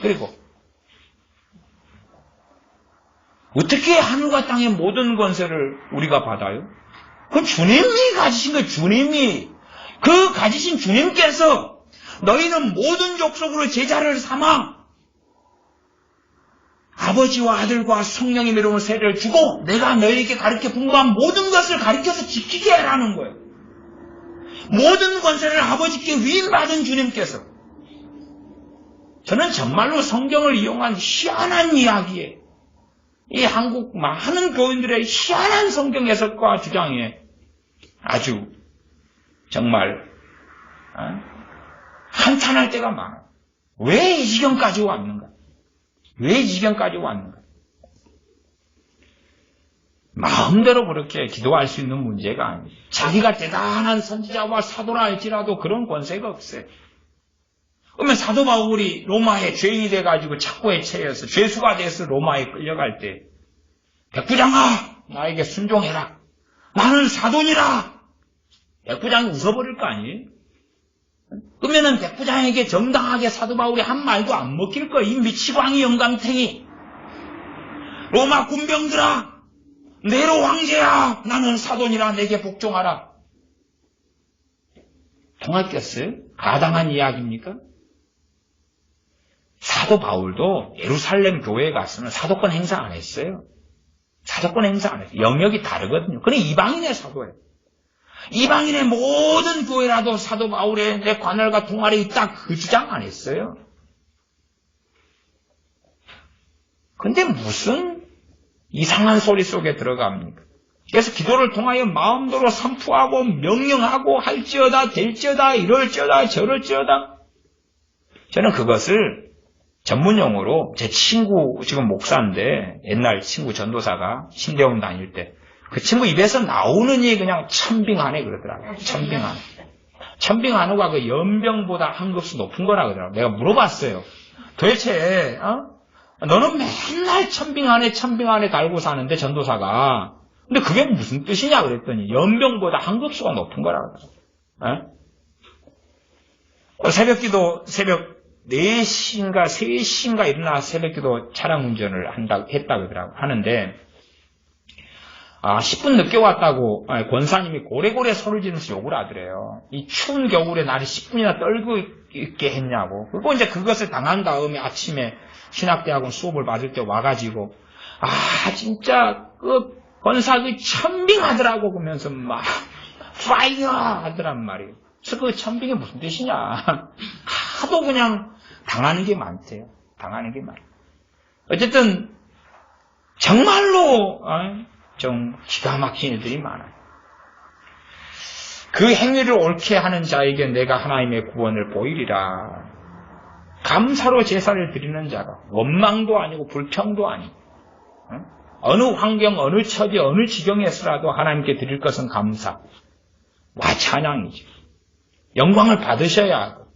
그리고 어떻게 하늘과 땅의 모든 권세를 우리가 받아요? 그 주님이 가지신 거예요. 주님이. 그 가지신 주님께서 너희는 모든 족속으로 제자를 삼아 아버지와 아들과 성령의 이름으로 세례를 주고 내가 너희에게 가르쳐 분부한 모든 것을 가르쳐서 지키게 하라는 거예요. 모든 권세를 아버지께 위임받은 주님께서. 저는 정말로 성경을 이용한 희한한 이야기에 이 한국 많은 교인들의 희한한 성경 해석과 주장에 아주 정말 한탄할 때가 많아요. 왜 이 지경까지 왔는가? 왜 이 지경까지 왔는가? 마음대로 그렇게 기도할 수 있는 문제가 아니에요. 자기가 대단한 선지자와 사도라 할지라도 그런 권세가 없어요. 그러면 사도 바울이 로마에 죄인이 돼가지고 착고에 처해서 죄수가 돼서 로마에 끌려갈 때 백부장아 나에게 순종해라. 나는 사도니라. 백부장이 웃어버릴 거 아니에요? 그러면은 백부장에게 정당하게 사도 바울이 한 말도 안 먹힐 거예요. 이 미치광이 영감탱이. 로마 군병들아 네로 황제야 나는 사도니라 내게 복종하라. 통했겠어요? 가당한 이야기입니까? 사도 바울도 예루살렘 교회에 갔으면 사도권 행사 안 했어요. 사도권 행사 안 했어요. 영역이 다르거든요. 그는 이방인의 사도예요. 이방인의 모든 교회라도 사도 바울의 내 관할과 동아래 있다 그 주장 안 했어요. 근데 무슨 이상한 소리 속에 들어갑니까? 그래서 기도를 통하여 마음대로 선포하고 명령하고 할지어다 될지어다 이럴지어다 저럴지어다. 저는 그것을 전문용어로 제 친구 지금 목사인데 옛날 친구 전도사가 신대원 다닐 때 그 친구 입에서 나오는 얘기 그냥 천빙하네 그러더라고요. 천빙하네. 천빙한우가 그 연병보다 한 급수 높은 거라 그러더라고요. 내가 물어봤어요. 도대체 너는 맨날 천빙하네 달고 사는데 전도사가 근데 그게 무슨 뜻이냐 그랬더니 연병보다 한 급수가 높은 거라 그러더라고요. 새벽기도 새벽 4시인가 3시인가 일어나 새벽기도 차량 운전을 했다 그러더라고요. 하는데 10분 늦게 왔다고 권사님이 고래고래 소리 지르면서 욕을 하더래요. 이 추운 겨울에 날이 10분이나 떨고 있게 했냐고. 그리고 이제 그것을 당한 다음에 아침에 신학대학원 수업을 받을 때 와가지고 진짜 그 권사 그 천빙하더라고 그러면서 막 파이어 하더란 말이에요. 그래서 그 천빙이 무슨 뜻이냐. 하도 그냥 당하는 게 많대요. 당하는 게 많아요. 어쨌든 정말로 좀 기가 막힌 일들이 많아요. 그 행위를 옳게 하는 자에게 내가 하나님의 구원을 보이리라. 감사로 제사를 드리는 자가 원망도 아니고 불평도 아니고 어느 환경, 어느 처지, 어느 지경에서라도 하나님께 드릴 것은 감사와 찬양이죠. 영광을 받으셔야 하고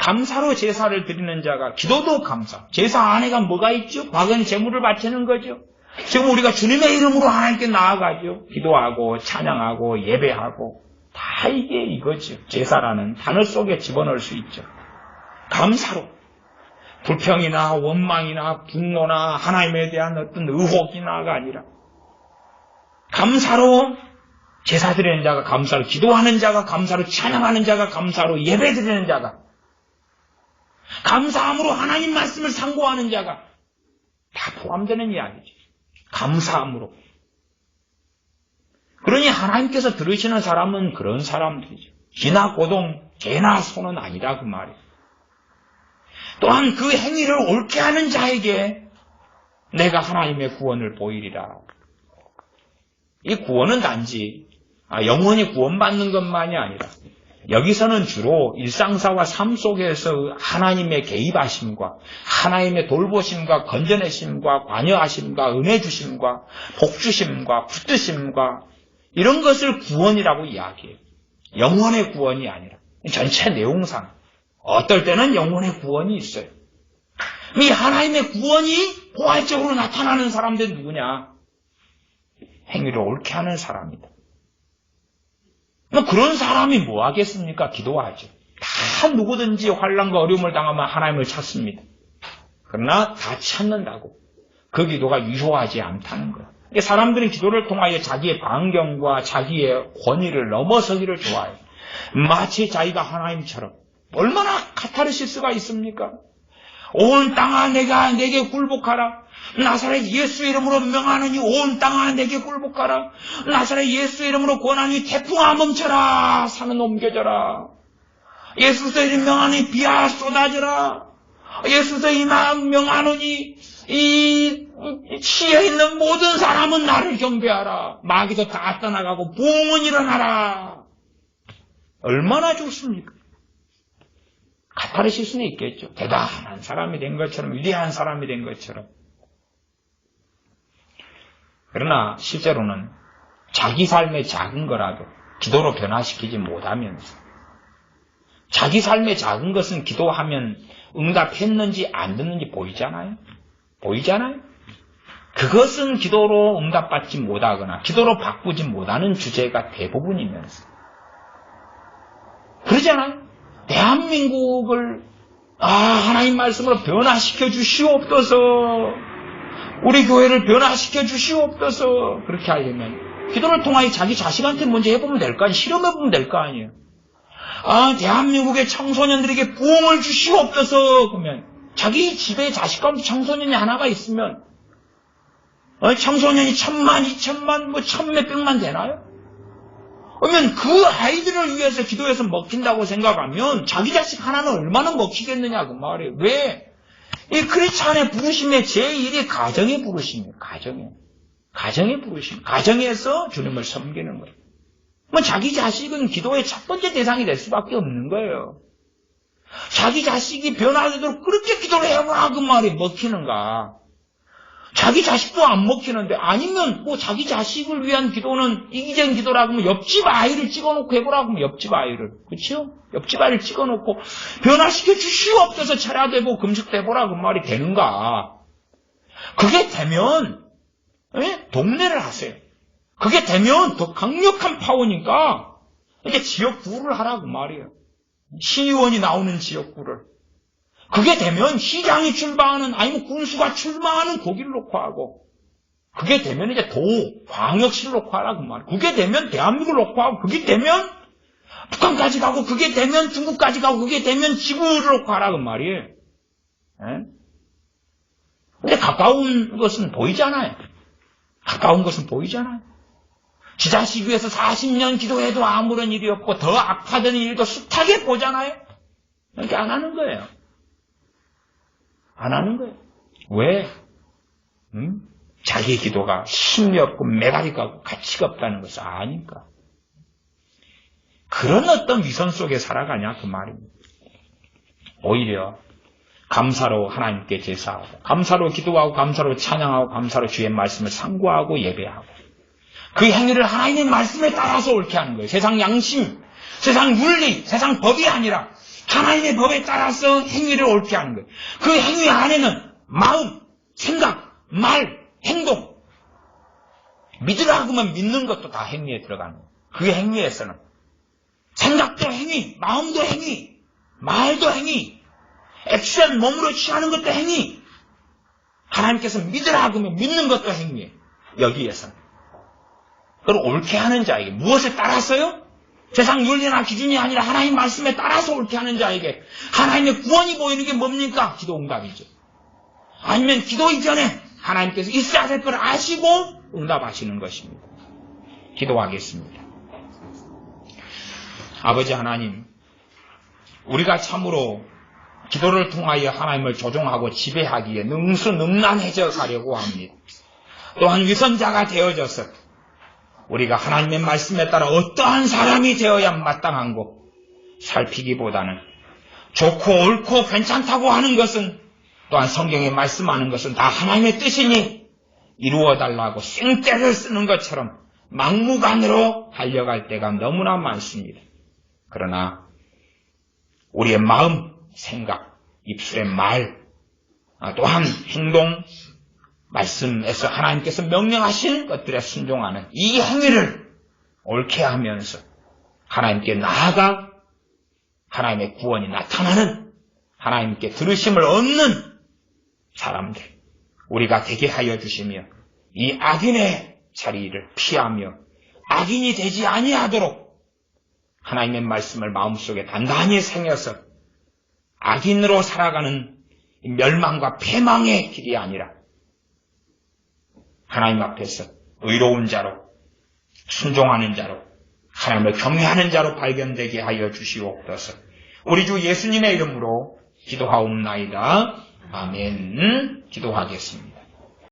감사로 제사를 드리는 자가, 기도도 감사. 제사 안에가 뭐가 있죠? 과거는 제물을 바치는 거죠. 지금 우리가 주님의 이름으로 하나님께 나아가죠. 기도하고 찬양하고 예배하고 다 이게 이거죠. 제사라는 단어 속에 집어넣을 수 있죠. 감사로. 불평이나 원망이나 분노나 하나님에 대한 어떤 의혹이나가 아니라 감사로 제사 드리는 자가, 감사로 기도하는 자가, 감사로 찬양하는 자가, 감사로 예배 드리는 자가, 감사함으로 하나님 말씀을 상고하는 자가 다 포함되는 이야기죠. 감사함으로. 그러니 하나님께서 들으시는 사람은 그런 사람들이죠. 기나 고동, 개나 소는 아니라 그 말이에요. 또한 그 행위를 옳게 하는 자에게 내가 하나님의 구원을 보이리라. 이 구원은 단지 영원히 구원받는 것만이 아니라 여기서는 주로 일상사와 삶 속에서 하나님의 개입하심과 하나님의 돌보심과 건져내심과 관여하심과 은혜 주심과 복 주심과 붙드심과 이런 것을 구원이라고 이야기해요. 영원의 구원이 아니라 전체 내용상 어떨 때는 영원의 구원이 있어요. 이 하나님의 구원이 포괄적으로 나타나는 사람들은 누구냐? 행위를 옳게 하는 사람이다. 그런 사람이 뭐 하겠습니까? 기도하죠. 다 누구든지 환난과 어려움을 당하면 하나님을 찾습니다. 그러나 다 찾는다고 그 기도가 유효하지 않다는 거예요. 사람들은 기도를 통하여 자기의 반경과 자기의 권위를 넘어서기를 좋아해요. 마치 자기가 하나님처럼. 얼마나 카타르시스가 있습니까? 온 땅아 내게 굴복하라. 나사렛 예수 이름으로 명하노니 온 땅아 내게 굴복하라. 나사렛 예수 이름으로 권하니 태풍아 멈춰라. 산은 옮겨져라. 예수서 이름 명하니 비가 쏟아져라. 예수서 이만 명하노니 이 시에 있는 모든 사람은 나를 경배하라. 마귀도 다 떠나가고 부흥은 일어나라. 얼마나 좋습니까? 카타르시스는 있겠죠. 대단한 사람이 된 것처럼, 위대한 사람이 된 것처럼. 그러나 실제로는 자기 삶의 작은 거라도 기도로 변화시키지 못하면서, 자기 삶의 작은 것은 기도하면 응답했는지 안 듣는지 보이잖아요. 보이잖아요. 그것은 기도로 응답받지 못하거나 기도로 바꾸지 못하는 주제가 대부분이면서 그러잖아요. 대한민국을 하나님 말씀으로 변화시켜 주시옵소서. 우리 교회를 변화시켜 주시옵소서. 그렇게 하려면 기도를 통하여 자기 자식한테 먼저 해보면 될 거 아니에요. 실험해보면 될 거 아니에요. 대한민국의 청소년들에게 부흥을 주시옵소서. 그러면 자기 집에 자식 가운데 청소년이 하나가 있으면 청소년이 1000만, 2000만, 1000몇백만 되나요? 그러면 그 아이들을 위해서 기도해서 먹힌다고 생각하면 자기 자식 하나는 얼마나 먹히겠느냐 그 말이에요. 왜? 이 크리스찬의 부르심의 제1이 가정의 부르심이에요. 가정의 부르심. 가정에서 주님을 섬기는 거예요. 자기 자식은 기도의 첫 번째 대상이 될 수밖에 없는 거예요. 자기 자식이 변화되도록 그렇게 기도를 해보라 그 말이 먹히는가. 자기 자식도 안 먹히는데, 아니면 자기 자식을 위한 기도는 이기적인 기도라고 하면 옆집 아이를 찍어놓고 해보라고 하면 옆집 아이를, 그렇죠? 옆집 아이를 찍어놓고 변화시켜 주시옵소서 철야되고 금식되보라 그 말이 되는가. 그게 되면 동네를 하세요. 그게 되면 더 강력한 파워니까 이게 지역구를 하라고 말이에요. 시의원이 나오는 지역구를. 그게 되면 시장이 출마하는, 아니면 군수가 출마하는 거기를 놓고 하고, 그게 되면 이제 도, 광역시를 놓고 하라고 말이에요. 그게 되면 대한민국을 놓고 하고, 그게 되면 북한까지 가고, 그게 되면 중국까지 가고, 그게 되면 지구를 놓고 하라고 말이에요. 근데 가까운 것은 보이잖아요. 가까운 것은 보이잖아요. 지 자식 위해서 40년 기도해도 아무런 일이 없고, 더 악화되는 일도 숱하게 보잖아요. 이렇게 안 하는 거예요. 안 하는 거예요. 왜? 자기 기도가 힘이 없고 메가리가 없고 가치가 없다는 것을 아니까. 그런 어떤 위선 속에 살아가냐 그 말입니다. 오히려 감사로 하나님께 제사하고, 감사로 기도하고, 감사로 찬양하고, 감사로 주의 말씀을 상고하고 예배하고, 그 행위를 하나님의 말씀에 따라서 옳게 하는 거예요. 세상 양심, 세상 윤리, 세상 법이 아니라 하나님의 법에 따라서 행위를 옳게 하는 거예요. 그 행위 안에는 마음, 생각, 말, 행동. 믿으라고 하면 믿는 것도 다 행위에 들어가는 거예요. 그 행위에서는 생각도 행위, 마음도 행위, 말도 행위, 액션, 몸으로 취하는 것도 행위. 하나님께서 믿으라고 하면 믿는 것도 행위예요. 여기에서는. 그걸 옳게 하는 자에게 무엇에 따라서요? 세상 윤리나 기준이 아니라 하나님 말씀에 따라서 옳게 하는 자에게 하나님의 구원이 보이는 게 뭡니까? 기도 응답이죠. 아니면 기도 이전에 하나님께서 있어야 될 걸 아시고 응답하시는 것입니다. 기도하겠습니다. 아버지 하나님, 우리가 참으로 기도를 통하여 하나님을 조종하고 지배하기에 능수능란해져 가려고 합니다. 또한 위선자가 되어져서 우리가 하나님의 말씀에 따라 어떠한 사람이 되어야 마땅한고 살피기보다는 좋고 옳고 괜찮다고 하는 것은 또한 성경에 말씀하는 것은 다 하나님의 뜻이니 이루어달라고 생떼를 쓰는 것처럼 막무가내로 달려갈 때가 너무나 많습니다. 그러나 우리의 마음, 생각, 입술의 말, 또한 행동, 말씀에서 하나님께서 명령하신 것들에 순종하는 이 행위를 옳게 하면서 하나님께 나아가 하나님의 구원이 나타나는 하나님께 들으심을 얻는 사람들 우리가 되게 하여 주시며 이 악인의 자리를 피하며 악인이 되지 아니하도록 하나님의 말씀을 마음속에 단단히 새겨서 악인으로 살아가는 멸망과 패망의 길이 아니라 하나님 앞에서 의로운 자로 순종하는 자로 하나님을 경외하는 자로 발견되게 하여 주시옵소서. 우리 주 예수님의 이름으로 기도하옵나이다. 아멘. 기도하겠습니다.